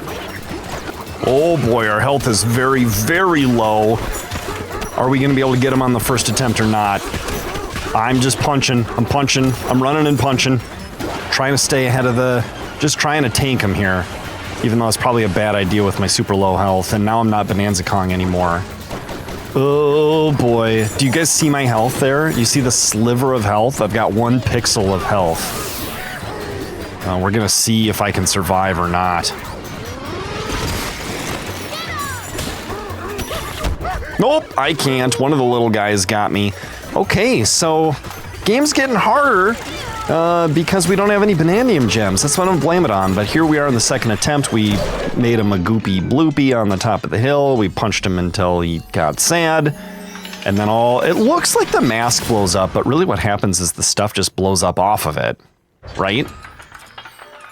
A: Oh boy, our health is very, very low. Are we gonna be able to get him on the first attempt or not? I'm just punching. I'm punching. I'm running and punching. Trying to stay ahead of just trying to tank him here. Even though it's probably a bad idea with my super low health, and now I'm not Bananza Kong anymore. Oh boy. Do you guys see my health there? You see the sliver of health? I've got 1 pixel of health. We're gonna see if I can survive or not. Nope, I can't. One of the little guys got me. Okay, so game's getting harder because we don't have any Banandium gems. That's what I'm gonna blame it on. But here we are in the second attempt. We made him a goopy bloopy on the top of the hill. We punched him until he got sad. And then it looks like the mask blows up, but really what happens is the stuff just blows up off of it, right?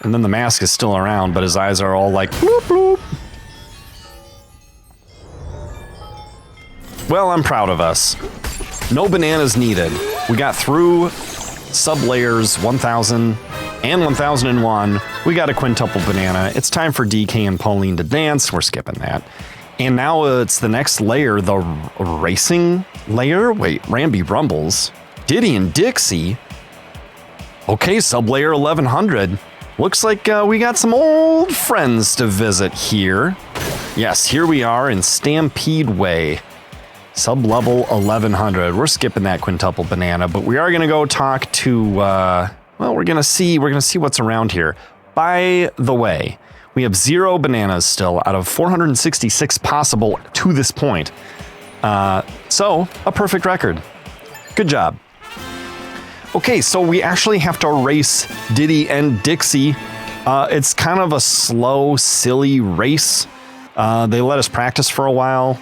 A: And then the mask is still around, but his eyes are all like bloop bloop. Well, I'm proud of us. No bananas needed. We got through sub-layers 1000 and 1001. We got a quintuple banana. It's time for DK and Pauline to dance. We're skipping that. And now it's the next layer, the racing layer? Wait, Ramby Rumbles. Diddy and Dixie? Okay, sub-layer 1100. Looks like we got some old friends to visit here. Yes, here we are in Stampede Way. Sub-level 1100. We're skipping that quintuple banana, but we are gonna go talk to, well, we're gonna see what's around here. By the way, we have 0 bananas still out of 466 possible to this point. So, a perfect record. Good job. Okay, so we actually have to race Diddy and Dixie. It's kind of a slow, silly race. They let us practice for a while.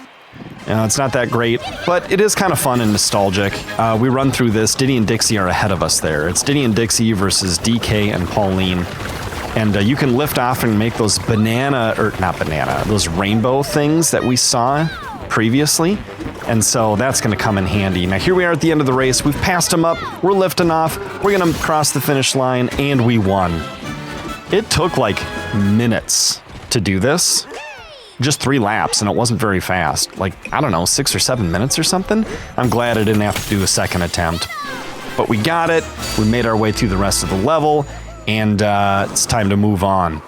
A: It's not that great, but it is kind of fun and nostalgic. We run through this. Diddy and Dixie are ahead of us there. It's Diddy and Dixie versus DK and Pauline. And you can lift off and make those those rainbow things that we saw previously. And so that's going to come in handy. Now here we are at the end of the race. We've passed them up. We're lifting off. We're going to cross the finish line, and we won. It took like minutes to do this. Just 3 laps, and it wasn't very fast. Like, I don't know, 6 or 7 minutes or something? I'm glad I didn't have to do a second attempt. But we got it, we made our way through the rest of the level, and it's time to move on.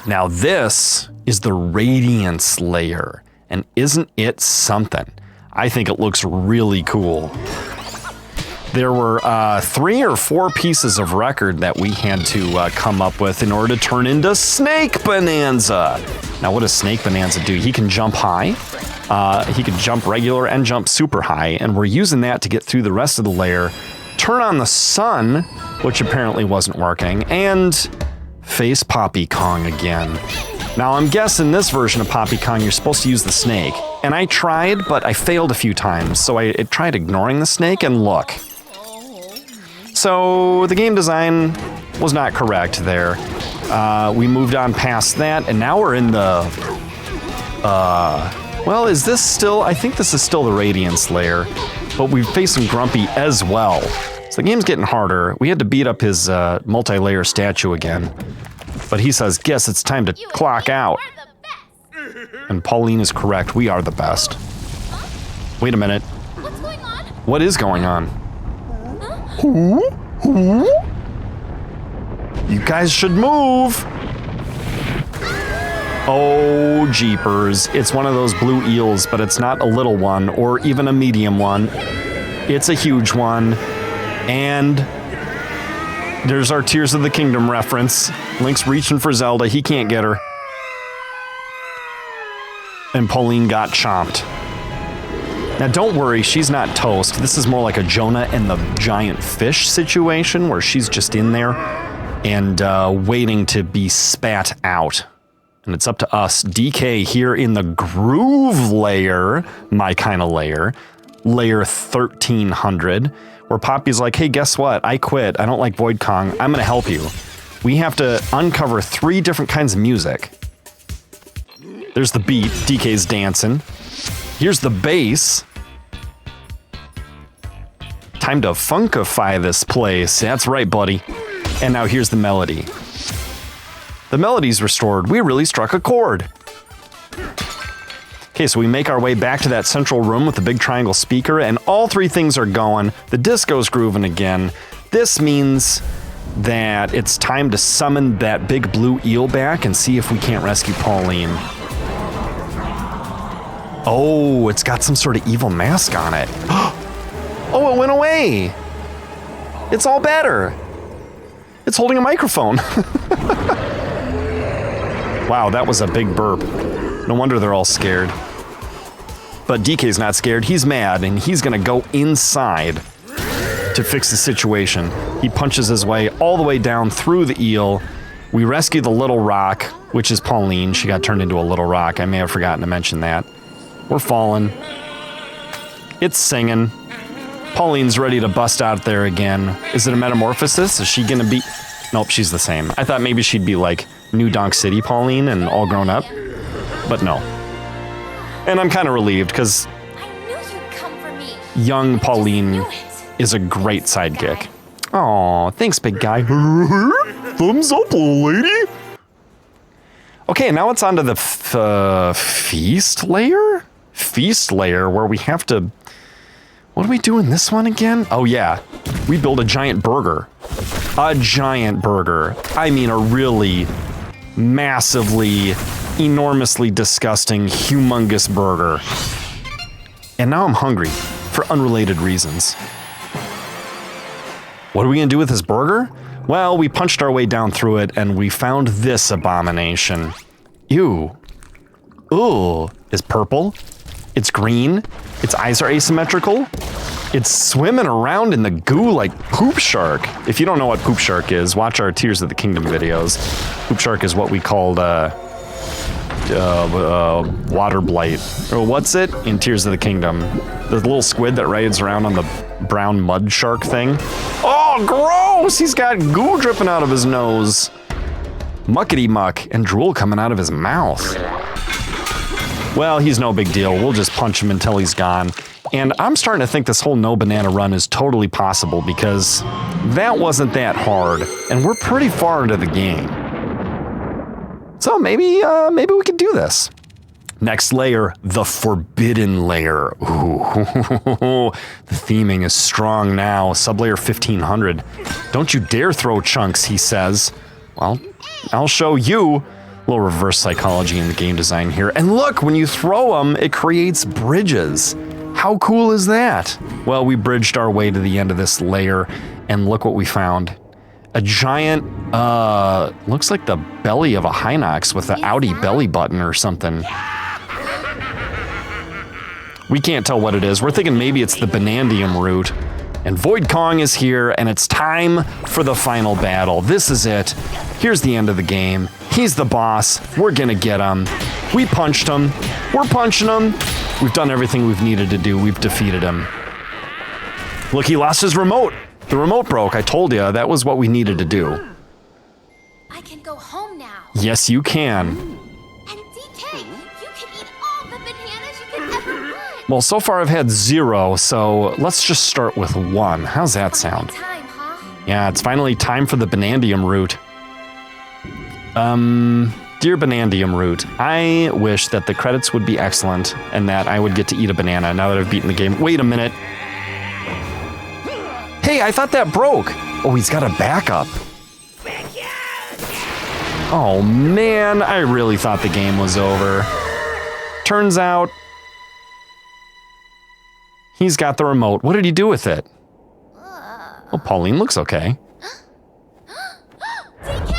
A: Now this is the Radiance layer, and isn't it something? I think it looks really cool. There were 3 or 4 pieces of record that we had to come up with in order to turn into Snake Bonanza. Now, what does Snake Bonanza do? He can jump high. He can jump regular and jump super high, and we're using that to get through the rest of the layer, turn on the sun, which apparently wasn't working, and face Poppy Kong again. Now, I'm guessing this version of Poppy Kong, you're supposed to use the snake. And I tried, but I failed a few times, so I tried ignoring the snake, and look. So the game design was not correct there. We moved on past that, and now we're in the... well, is this still... I think this is still the Radiance layer, but we've faced some Grumpy as well. So the game's getting harder. We had to beat up his multi-layer statue again. But he says, guess it's time to clock out. And Pauline is correct. We are the best. Wait a minute.
B: What's going on?
A: What is going on?
B: Huh?
A: Who? You guys should move. Oh, jeepers. It's one of those blue eels, but it's not a little one or even a medium one. It's a huge one. And there's our Tears of the Kingdom reference. Link's reaching for Zelda. He can't get her. And Pauline got chomped. Now, don't worry, she's not toast. This is more like a Jonah and the giant fish situation where she's just in there and waiting to be spat out. And it's up to us, DK, here in the groove layer, my kind of layer, layer 1300, where Poppy's like, hey, guess what? I quit. I don't like Void Kong. I'm going to help you. We have to uncover 3 different kinds of music. There's the beat. DK's dancing. Here's the bass. Time to funkify this place. That's right, buddy. And now here's the melody. The melody's restored. We really struck a chord. Okay, so we make our way back to that central room with the big triangle speaker, and all 3 things are going. The disco's grooving again. This means that it's time to summon that big blue eel back and see if we can't rescue Pauline. Oh, it's got some sort of evil mask on it. Oh, it went away. It's all better. It's holding a microphone. Wow, that was a big burp. No wonder they're all scared. But DK's not scared. He's mad, and he's gonna go inside to fix the situation. He punches his way all the way down through the eel. We rescue the little rock, which is Pauline. She got turned into a little rock. I may have forgotten to mention that. We're falling. It's singing. Pauline's ready to bust out there again. Is it a metamorphosis? Is she gonna be... Nope, she's the same. I thought maybe she'd be like new Donk City Pauline and all grown up. But no. And I'm kind of relieved, because
B: I knew you'd come for me.
A: young
B: I just
A: Pauline
B: knew it.
A: is a great sidekick. Aw, thanks, big guy. Thumbs up, little lady. Okay, now it's on to the feast layer? Feast layer, where we have to... What do we do in this one again? Oh, yeah. We build a giant burger. A giant burger. I mean, a really massively, enormously disgusting, humongous burger. And now I'm hungry for unrelated reasons. What are we gonna do with this burger? Well, we punched our way down through it and we found this abomination. Ew. Ooh. It's purple. It's green. Its eyes are asymmetrical. It's swimming around in the goo like Poop Shark. If you don't know what Poop Shark is, watch our Tears of the Kingdom videos. Poop Shark is what we called water blight. Or what's it? In Tears of the Kingdom. The little squid that rides around on the brown mud shark thing. Oh, gross! He's got goo dripping out of his nose. Muckety muck and drool coming out of his mouth. Well, he's no big deal. We'll just punch him until he's gone. And I'm starting to think this whole no banana run is totally possible, because that wasn't that hard, and we're pretty far into the game. So maybe we could do this. Next layer, the forbidden layer. Ooh, the theming is strong now. Sublayer 1500. Don't you dare throw chunks, he says. Well, I'll show you. A little reverse psychology in the game design here. And look, when you throw them, it creates bridges. How cool is that? Well, we bridged our way to the end of this layer, and look what we found. A giant, looks like the belly of a Hinox with an Audi belly button or something. We can't tell what it is. We're thinking maybe it's the Banandium root. And Void Kong is here, and it's time for the final battle. This is it. Here's the end of the game. He's the boss. We're gonna get him. We punched him. We're punching him. We've done everything we've needed to do. We've defeated him. Look, he lost his remote. The remote broke. I told you, that was what we needed to do.
B: I can go home now.
A: Yes, you can.
B: And DK, you can eat all the bananas you could ever want.
A: Well, so far I've had 0, so let's just start with 1. How's that sound?
B: Time, huh?
A: Yeah, it's finally time for the Banandium root. Dear Banandium root, I wish that the credits would be excellent and that I would get to eat a banana now that I've beaten the game. Wait a minute. Hey, I thought that broke. Oh, he's got a backup. Oh man, I really thought the game was over. Turns out, he's got the remote. What did he do with it? Oh, Pauline looks okay.
B: DK!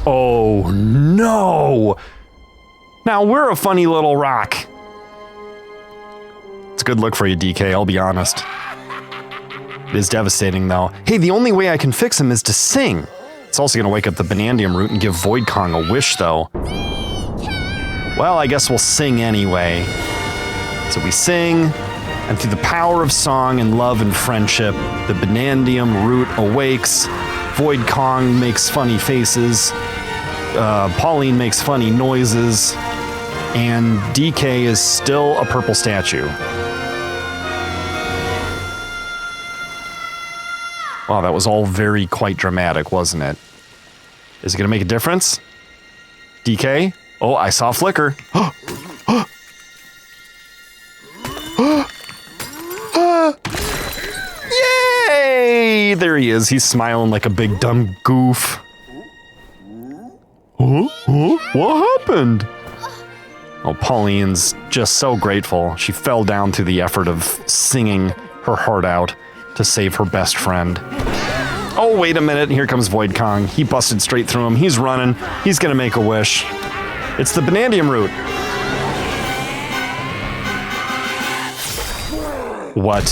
A: Oh no! Now we're a funny little rock. It's a good look for you, DK, I'll be honest. It is devastating though. Hey, the only way I can fix him is to sing. It's also gonna wake up the Banandium root and give Void Kong a wish though. Well, I guess we'll sing anyway. So we sing, and through the power of song and love and friendship, the Banandium root awakes. Void Kong makes funny faces. Pauline makes funny noises. And DK is still a purple statue. Wow, that was all very quite dramatic, wasn't it? Is it gonna make a difference? DK? Oh, I saw a flicker. Yay! There he is. He's smiling like a big dumb goof. What happened? Oh, Pauline's just so grateful. She fell down through the effort of singing her heart out to save her best friend. Oh, wait a minute. Here comes Void Kong. He busted straight through him. He's running. He's gonna make a wish. It's the Banandium root. What?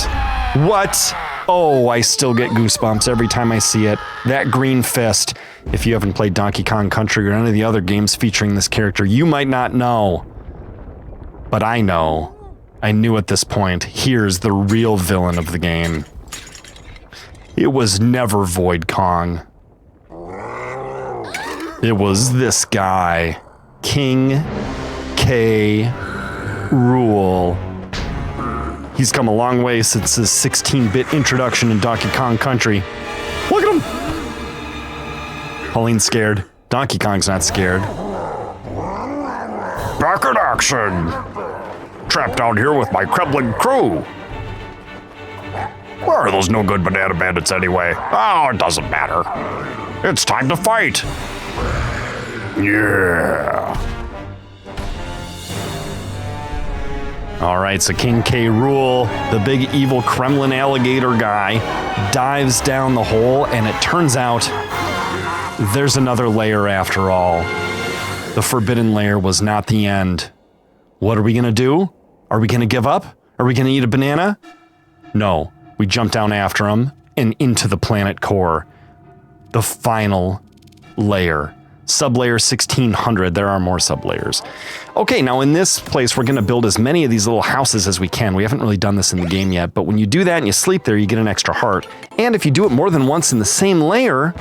A: What? Oh, I still get goosebumps every time I see it. That green fist. If you haven't played Donkey Kong Country or any of the other games featuring this character, you might not know. But I know. I knew at this point, here's the real villain of the game. It was never Void Kong. It was this guy. King K. Rool. He's come a long way since his 16-bit introduction in Donkey Kong Country. Look at him! Pauline's scared. Donkey Kong's not scared. Back in action! Trapped out here with my Kremlin crew. Where are those no-good banana bandits anyway? Oh, it doesn't matter. It's time to fight. Yeah. All right, so King K. Rool, the big evil Kremlin alligator guy, dives down the hole, and it turns out there's another layer after all. The forbidden layer was not the end. What are we gonna do? Are we gonna give up? Are we gonna eat a banana? No, we jump down after him and into the planet core. The final layer. Sublayer 1600, there are more sublayers. Okay, now in this place, we're gonna build as many of these little houses as we can. We haven't really done this in the game yet, but when you do that and you sleep there, you get an extra heart. And if you do it more than once in the same layer,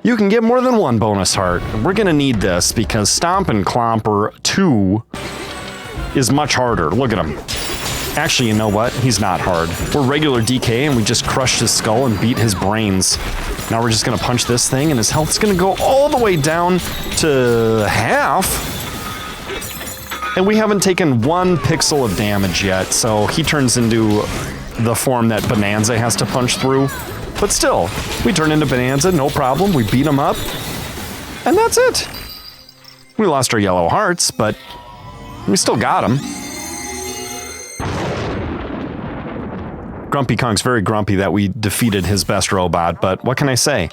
A: you can get more than one bonus heart. We're gonna need this because Stomp and Clomper 2 is much harder. Look at him. Actually, you know what? He's not hard. We're regular DK and we just crushed his skull and beat his brains. Now we're just gonna punch this thing and his health's gonna go all the way down to half. And we haven't taken 1 pixel of damage yet, so he turns into the form that Bananza has to punch through. But still, we turn into Bananza, no problem. We beat him up. And that's it. We lost our yellow hearts, but we still got him. Grumpy Kong's very grumpy that we defeated his best robot, but what can I say?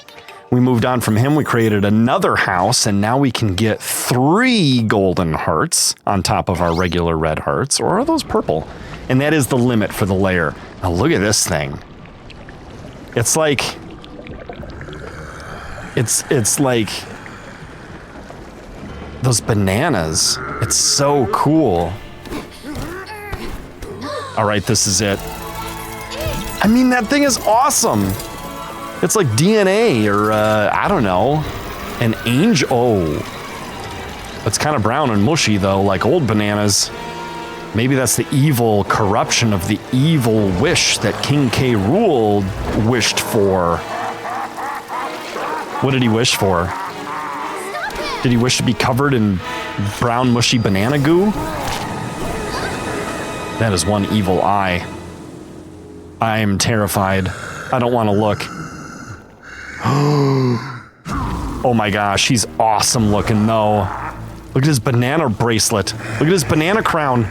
A: We moved on from him, we created another house, and now we can get 3 golden hearts on top of our regular red hearts, or are those purple? And that is the limit for the layer. Now look at this thing. It's like... It's like... those bananas. It's so cool. All right, this is it. I mean, that thing is awesome. It's like DNA or, I don't know, an angel. Oh, it's kind of brown and mushy though, like old bananas. Maybe that's the evil corruption of the evil wish that King K. Rool wished for. What did he wish for? Did he wish to be covered in brown, mushy banana goo? That is one evil eye. I am terrified. I don't want to look. Oh my gosh, he's awesome looking though. Look at his banana bracelet. Look at his banana crown.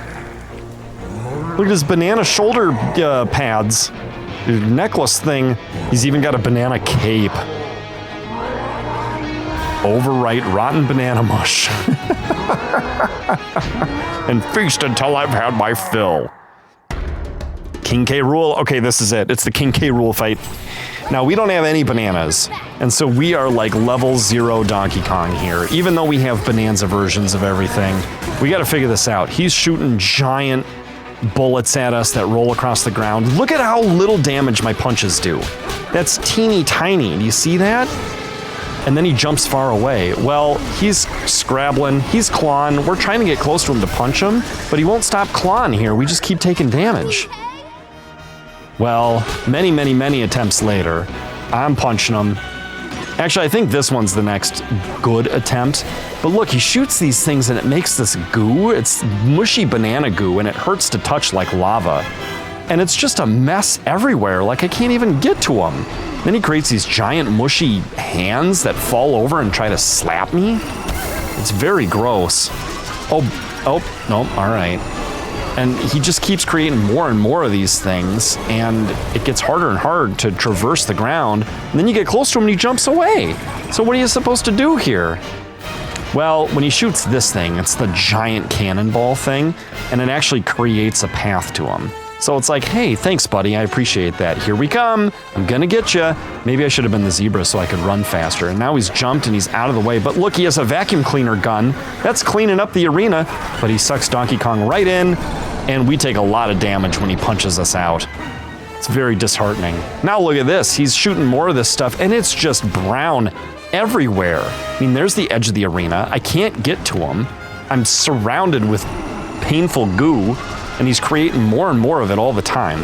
A: Look at his banana shoulder pads. His necklace thing. He's even got a banana cape. Overripe rotten banana mush. And feast until I've had my fill. King K. Rool. Okay, this is it. It's the King K. Rool fight. Now, we don't have any bananas, and so we are like level 0 Donkey Kong here. Even though we have Bonanza versions of everything, we gotta figure this out. He's shooting giant bullets at us that roll across the ground. Look at how little damage my punches do. That's teeny tiny. Do you see that? And then he jumps far away. Well, he's scrabbling, he's clawing. We're trying to get close to him to punch him, but he won't stop clawing here. We just keep taking damage. Well, many, many, many attempts later, I'm punching him. Actually, I think this one's the next good attempt. But look, he shoots these things and it makes this goo. It's mushy banana goo and it hurts to touch like lava. And it's just a mess everywhere, like I can't even get to him. Then he creates these giant mushy hands that fall over and try to slap me. It's very gross. Oh, no, all right. And he just keeps creating more and more of these things, and it gets harder and harder to traverse the ground. And then you get close to him and he jumps away. So what are you supposed to do here? Well, when he shoots this thing, it's the giant cannonball thing, and it actually creates a path to him. So it's like, hey, thanks, buddy, I appreciate that. Here we come, I'm gonna get you. Maybe I should have been the zebra so I could run faster. And now he's jumped and he's out of the way. But look, he has a vacuum cleaner gun. That's cleaning up the arena, but he sucks Donkey Kong right in, and we take a lot of damage when he punches us out. It's very disheartening. Now look at this, he's shooting more of this stuff, and it's just brown everywhere. I mean, there's the edge of the arena. I can't get to him. I'm surrounded with painful goo, and he's creating more and more of it all the time.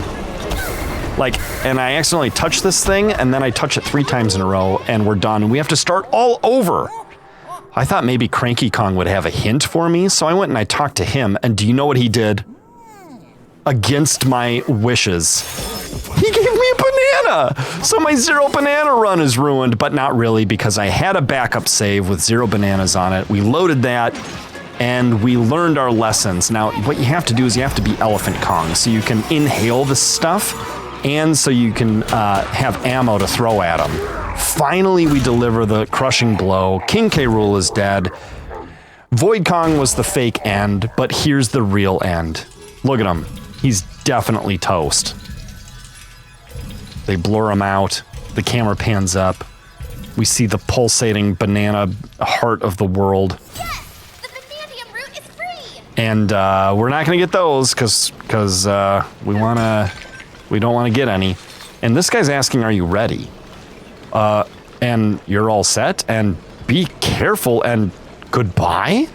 A: Like, and I accidentally touch this thing, and then I touch it 3 times in a row, and we're done. We have to start all over. I thought maybe Cranky Kong would have a hint for me, so I went and I talked to him, and do you know what he did? Against my wishes. He gave me a banana! So my 0 banana run is ruined, but not really, because I had a backup save with 0 bananas on it. We loaded that, and we learned our lessons. Now, what you have to do is you have to be Elephant Kong, so you can inhale the stuff, and so you can have ammo to throw at him. Finally, we deliver the crushing blow. King K. Rool is dead. Void Kong was the fake end, but here's the real end. Look at him. He's definitely toast. They blur him out. The camera pans up. We see the pulsating banana heart of the world.
B: Yes! The Banandium root is free!
A: And we're not gonna get those because we don't want to get any. And this guy's asking, are you ready? And you're all set, and be careful, and goodbye?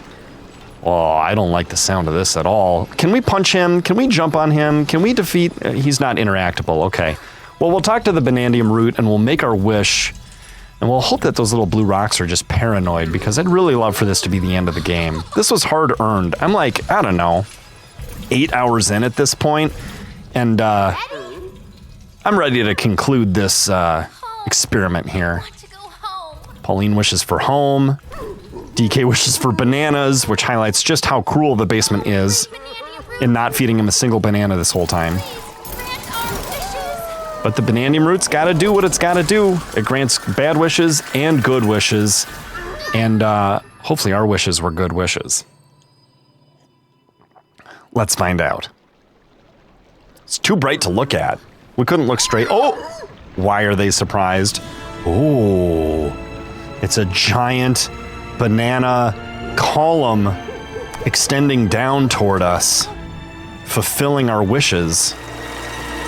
A: Oh, I don't like the sound of this at all. Can we punch him? Can we jump on him? Can we defeat? He's not interactable. Okay. Well, we'll talk to the Banandium root, and we'll make our wish, and we'll hope that those little blue rocks are just paranoid, because I'd really love for this to be the end of the game. This was hard-earned. I'm like, I don't know, 8 hours in at this point, and I'm ready to conclude this experiment here. Pauline wishes for home. DK wishes for bananas, which highlights just how cruel the basement is in not feeding him a single banana this whole time.
B: Grant our wishes!
A: But the bananium root's gotta do what it's gotta do. It grants bad wishes and good wishes. And hopefully our wishes were good wishes. Let's find out. It's too bright to look at. We couldn't look straight. Oh! Why are they surprised? Oh, it's a giant banana column extending down toward us, fulfilling our wishes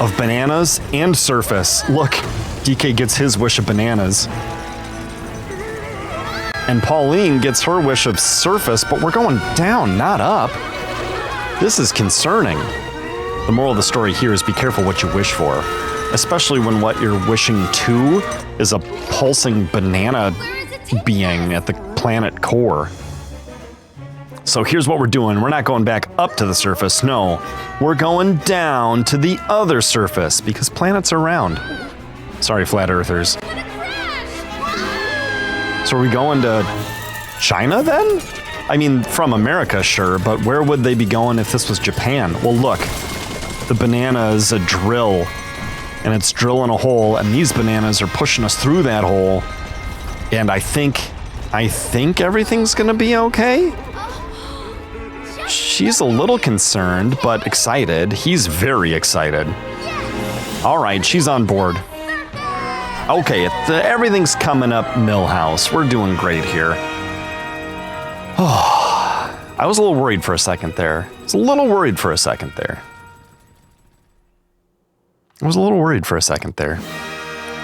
A: of bananas and surface. Look, DK gets his wish of bananas. And Pauline gets her wish of surface, but we're going down, not up. This is concerning. The moral of the story here is be careful what you wish for, especially when what you're wishing to is a pulsing banana being at the planet core. So here's what we're doing. We're not going back up to the surface. No, we're going down to the other surface because planets are round. Sorry, flat earthers. So are we going to China then? I mean, from America, sure, but where would they be going if this was Japan? Well, look, the banana is a drill, and it's drilling a hole, and these bananas are pushing us through that hole. And I think everything's gonna be okay. She's a little concerned, but excited. He's very excited. All right, she's on board. Okay, everything's coming up Millhouse. We're doing great here. Oh, I was a little worried for a second there.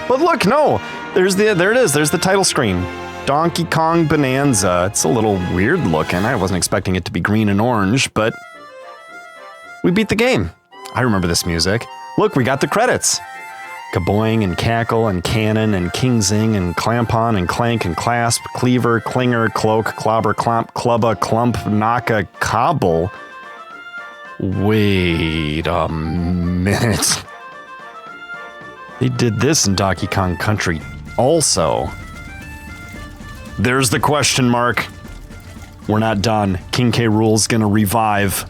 A: But look, no, there it is. There's the title screen. Donkey Kong Bananza. It's a little weird looking. I wasn't expecting it to be green and orange, but we beat the game. I remember this music. Look, we got the credits. Kaboing and Cackle and Cannon and King Zing and Clampon and Clank and Clasp, Cleaver, Clinger, Cloak, Clobber, Clomp, Clubba, Clump, Naka, Cobble. Wait a minute. They did this in Donkey Kong Country also. There's the question mark. We're not done. King K. Rool's gonna revive.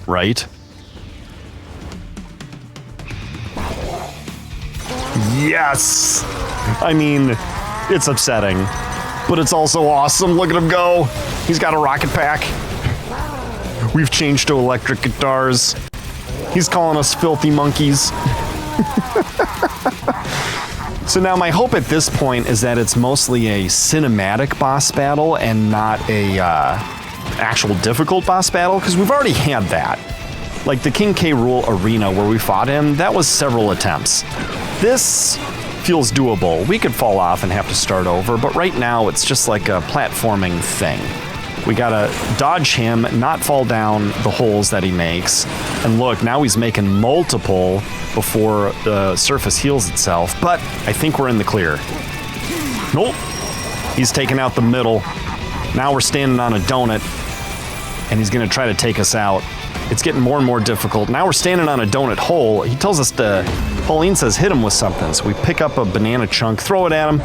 A: Right? Yes! I mean, it's upsetting, but it's also awesome. Look at him go. He's got a rocket pack. We've changed to electric guitars. He's calling us filthy monkeys. So now my hope at this point is that it's mostly a cinematic boss battle and not a actual difficult boss battle, because we've already had that. Like the King K. Rool arena where we fought him, that was several attempts. This feels doable. We could fall off and have to start over, but right now it's just like a platforming thing. We gotta dodge him, not fall down the holes that he makes. And look, now he's making multiple before the surface heals itself, but I think we're in the clear. Nope. He's taking out the middle. Now we're standing on a donut, and he's gonna try to take us out. It's getting more and more difficult. Now we're standing on a donut hole. He tells us Pauline says hit him with something. So we pick up a banana chunk, throw it at him,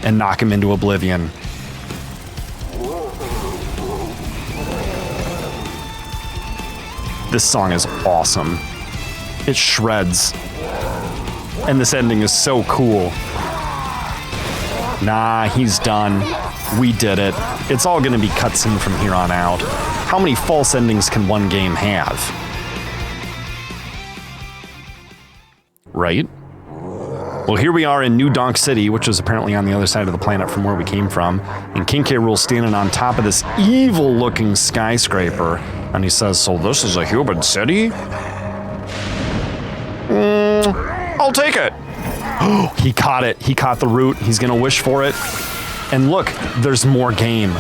A: and knock him into oblivion. This song is awesome. It shreds. And this ending is so cool. Nah, he's done. We did it. It's all gonna be cutscene from here on out. How many false endings can one game have? Right? Well, here we are in New Donk City, which is apparently on the other side of the planet from where we came from. And King K. Rool standing on top of this evil-looking skyscraper. And he says, so this is a human city? I'll take it. He caught it. He caught the root. He's going to wish for it. And look, there's more game.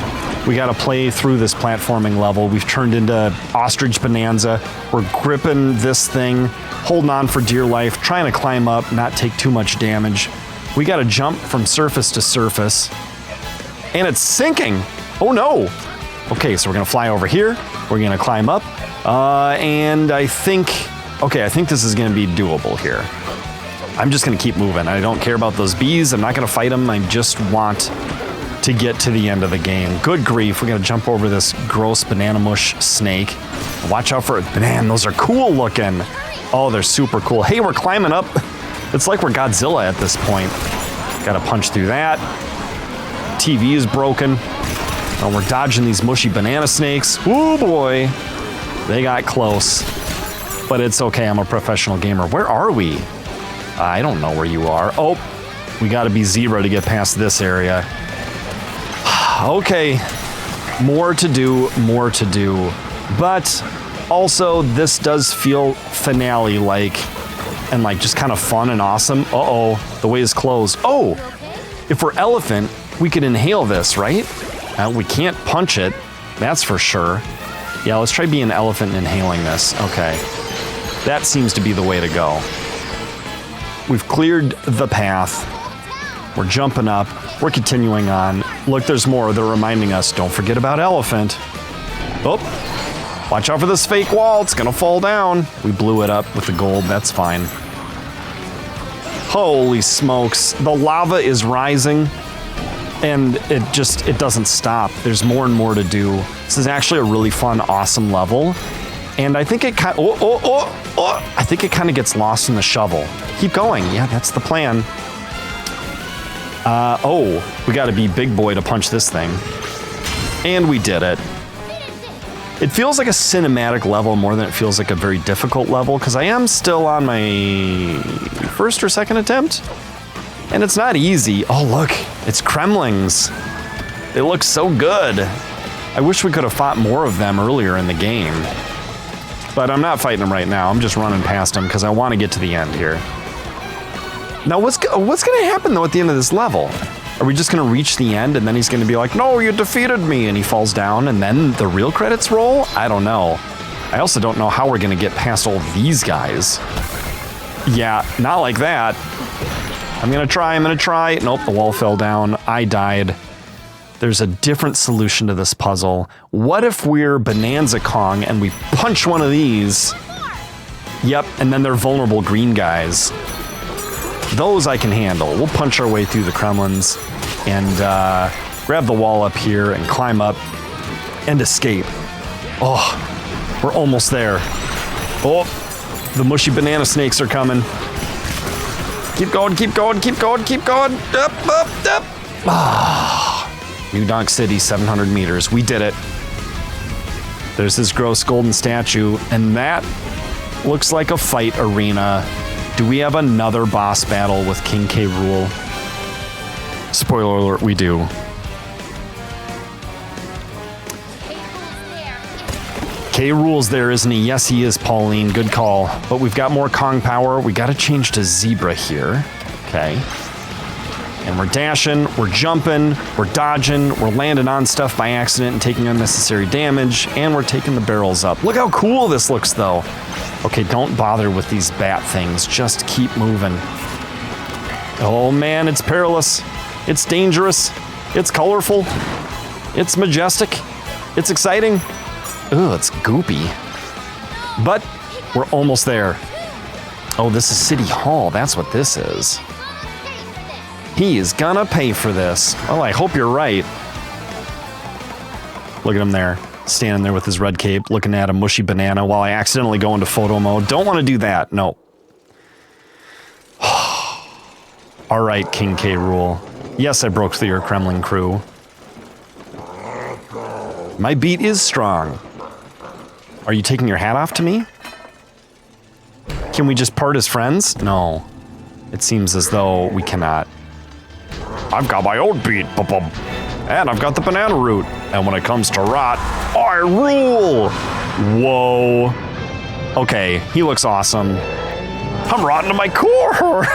A: We got to play through this platforming level. We've turned into Ostrich Bonanza. We're gripping this thing, holding on for dear life, trying to climb up, not take too much damage. We got to jump from surface to surface. And it's sinking. Oh no. Okay, so we're going to fly over here. We're going to climb up. And I think this is going to be doable here. I'm just going to keep moving. I don't care about those bees. I'm not going to fight them. I just want to get to the end of the game. Good grief, we're gonna jump over this gross banana mush snake. Watch out for it. Man, those are cool looking. Oh, they're super cool. Hey, we're climbing up. It's like we're Godzilla at this point. Gotta punch through that. TV is broken. Oh, we're dodging these mushy banana snakes. Oh boy. They got close. But it's okay, I'm a professional gamer. Where are we? I don't know where you are. Oh, we gotta be zebra to get past this area. Okay. More to do, more to do. But also, this does feel finale-like and like just kind of fun and awesome. Uh-oh, the way is closed. Oh, if we're elephant, we could inhale this, right? We can't punch it, that's for sure. Yeah, let's try being an elephant and inhaling this. Okay, that seems to be the way to go. We've cleared the path. We're jumping up. We're continuing on. Look, there's more. They're reminding us, don't forget about elephant. Oh, watch out for this fake wall. It's gonna fall down. We blew it up with the gold. That's fine. Holy smokes. The lava is rising. And it doesn't stop. There's more and more to do. This is actually a really fun, awesome level. And I think it kind I think it kind of gets lost in the shovel. Keep going. Yeah, that's the plan. Oh, we got to be big boy to punch this thing. And we did it. It feels like a cinematic level more than it feels like a very difficult level, because I am still on my first or second attempt. And it's not easy. Oh, look, it's Kremlings. They look so good. I wish we could have fought more of them earlier in the game. But I'm not fighting them right now. I'm just running past them because I want to get to the end here. Now, what's going to happen, though, at the end of this level? Are we just going to reach the end and then he's going to be like, no, you defeated me, and he falls down and then the real credits roll? I don't know. I also don't know how we're going to get past all these guys. Yeah, not like that. I'm going to try. Nope, the wall fell down. I died. There's a different solution to this puzzle. What if we're Bananza Kong and we punch one of these? Yep, and then they're vulnerable green guys. Those I can handle. We'll punch our way through the Kremlins and grab the wall up here and climb up and escape. Oh, we're almost there. Oh, the mushy banana snakes are coming. Keep going, keep going, keep going, keep going. Up. Ah, New Donk City, 700 meters. We did it. There's this gross golden statue, and that looks like a fight arena. Do we have another boss battle with King K. Rool? Spoiler alert, we do. K. Rool's there, isn't he? Yes, he is, Pauline. Good call. But we've got more Kong power. We got to change to Zebra here. Okay. And we're dashing, we're jumping, we're dodging, we're landing on stuff by accident and taking unnecessary damage, and we're taking the barrels up. Look how cool this looks, though. Okay, don't bother with these bat things. Just keep moving. Oh, man, it's perilous. It's dangerous. It's colorful. It's majestic. It's exciting. Ugh, it's goopy. But we're almost there. Oh, this is City Hall. That's what this is. He is gonna pay for this. Well, I hope you're right. Look at him there, standing there with his red cape, looking at a mushy banana while I accidentally go into photo mode. Don't want to do that. No. All right, King K. Rool. Yes, I broke through your Kremlin crew. My beat is strong. Are you taking your hat off to me? Can we just part as friends? No. It seems as though we cannot. I've got my own beat, and I've got the banana root. And when it comes to rot, I rule! Whoa. Okay, he looks awesome. I'm rotten to my core!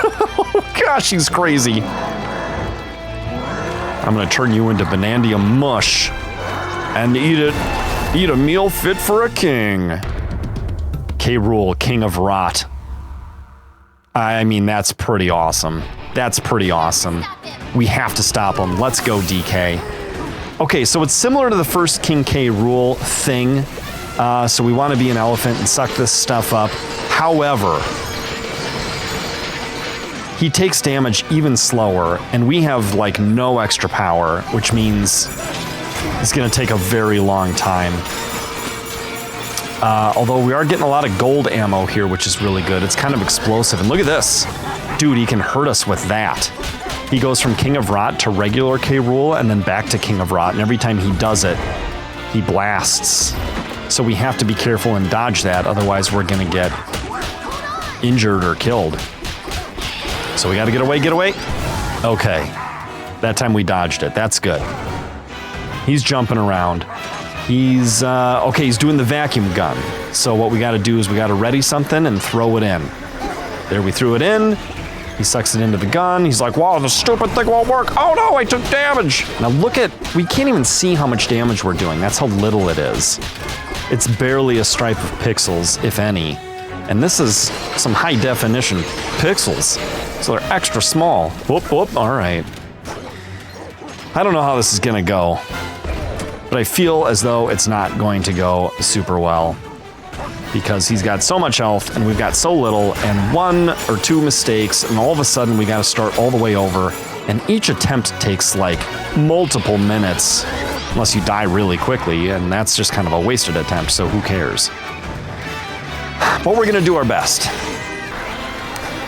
A: Gosh, he's crazy. I'm gonna turn you into Banandia mush and eat it. Eat a meal fit for a king. K. Rool, king of rot. I mean, that's pretty awesome. That's pretty awesome. We have to stop him. Let's go, DK. Okay, so it's similar to the first King K. Rool thing. So we want to be an elephant and suck this stuff up. However, he takes damage even slower, and we have, like, no extra power, which means it's going to take a very long time. Although we are getting a lot of gold ammo here, which is really good. It's kind of explosive. And look at this. Dude, he can hurt us with that. He goes from King of Rot to regular K. Rool and then back to King of Rot. And every time he does it, he blasts. So we have to be careful and dodge that. Otherwise, we're going to get injured or killed. So we got to get away, get away. Okay. That time we dodged it. That's good. He's jumping around. He's, okay, he's doing the vacuum gun. So what we got to do is we got to ready something and throw it in. There, we threw it in. He sucks it into the gun. He's like, wow, the stupid thing won't work. Oh no, I took damage. Now look at, we can't even see how much damage we're doing. That's how little it is. It's barely a stripe of pixels, if any. And this is some high definition pixels. So they're extra small. Whoop, whoop, all right. I don't know how this is gonna go, but I feel as though it's not going to go super well because he's got so much health and we've got so little, and one or two mistakes and all of a sudden we gotta start all the way over, and each attempt takes like multiple minutes unless you die really quickly, and that's just kind of a wasted attempt, so who cares? But we're gonna do our best.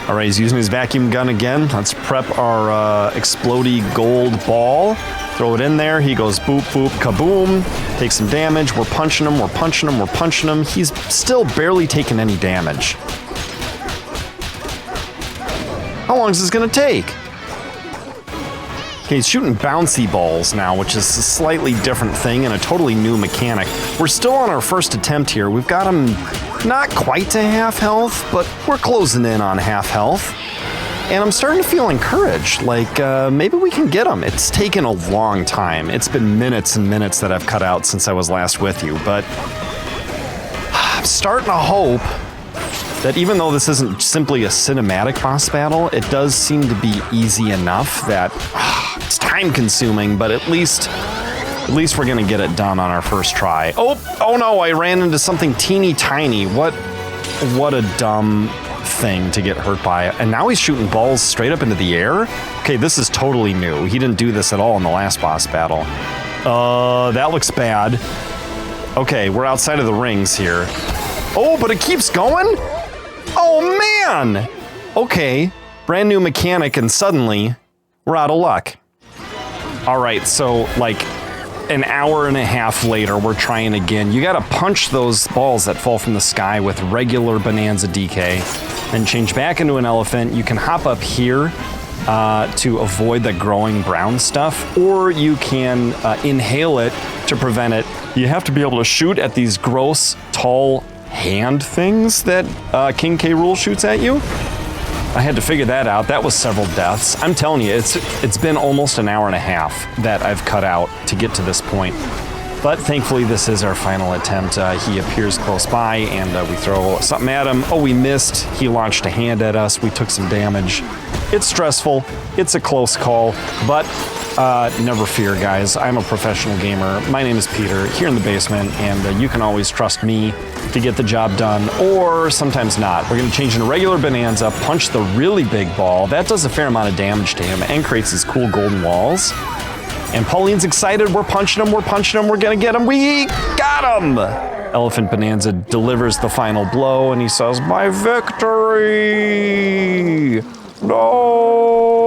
A: All right, he's using his vacuum gun again. Let's prep our explodey gold ball. Throw it in there. He goes boop, boop, kaboom. Takes some damage. We're punching him, we're punching him, we're punching him. He's still barely taking any damage. How long is this gonna take? Okay, he's shooting bouncy balls now, which is a slightly different thing and a totally new mechanic. We're still on our first attempt here. We've got him not quite to half health, but we're closing in on half health. And I'm starting to feel encouraged, like maybe we can get him. It's taken a long time. It's been minutes and minutes that I've cut out since I was last with you, but I'm starting to hope that even though this isn't simply a cinematic boss battle, it does seem to be easy enough that it's time consuming, but at least we're gonna get it done on our first try. Oh no, I ran into something teeny tiny. What a dumb thing to get hurt by. And now he's shooting balls straight up into the air? Okay, this is totally new. He didn't do this at all in the last boss battle. That looks bad. Okay, we're outside of the rings here. Oh, but it keeps going? Oh man! Okay, brand new mechanic and suddenly we're out of luck. All right, so like an hour and a half later, we're trying again. You gotta punch those balls that fall from the sky with regular Bananza DK, then change back into an elephant. You can hop up here to avoid the growing brown stuff, or you can inhale it to prevent it. You have to be able to shoot at these gross, tall hand things that King K. Rool shoots at you. I had to figure that out. That was several deaths. I'm telling you, it's been almost an hour and a half that I've cut out to get to this point. But thankfully, this is our final attempt. He appears close by, and we throw something at him. Oh, we missed. He launched a hand at us. We took some damage. It's stressful. It's a close call, but never fear, guys. I'm a professional gamer. My name is Peter, here in the basement, and you can always trust me to get the job done, or sometimes not. We're gonna change into regular Bananza, punch the really big ball. That does a fair amount of damage to him and creates these cool golden walls. And Pauline's excited. We're punching him, we're punching him, we're gonna get him. We got him! Elephant Bananza delivers the final blow, and he says, "My victory! No!"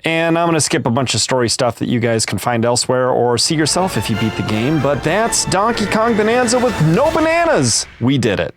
A: And I'm gonna skip a bunch of story stuff that you guys can find elsewhere or see yourself if you beat the game, but that's Donkey Kong Bananza with no bananas! We did it.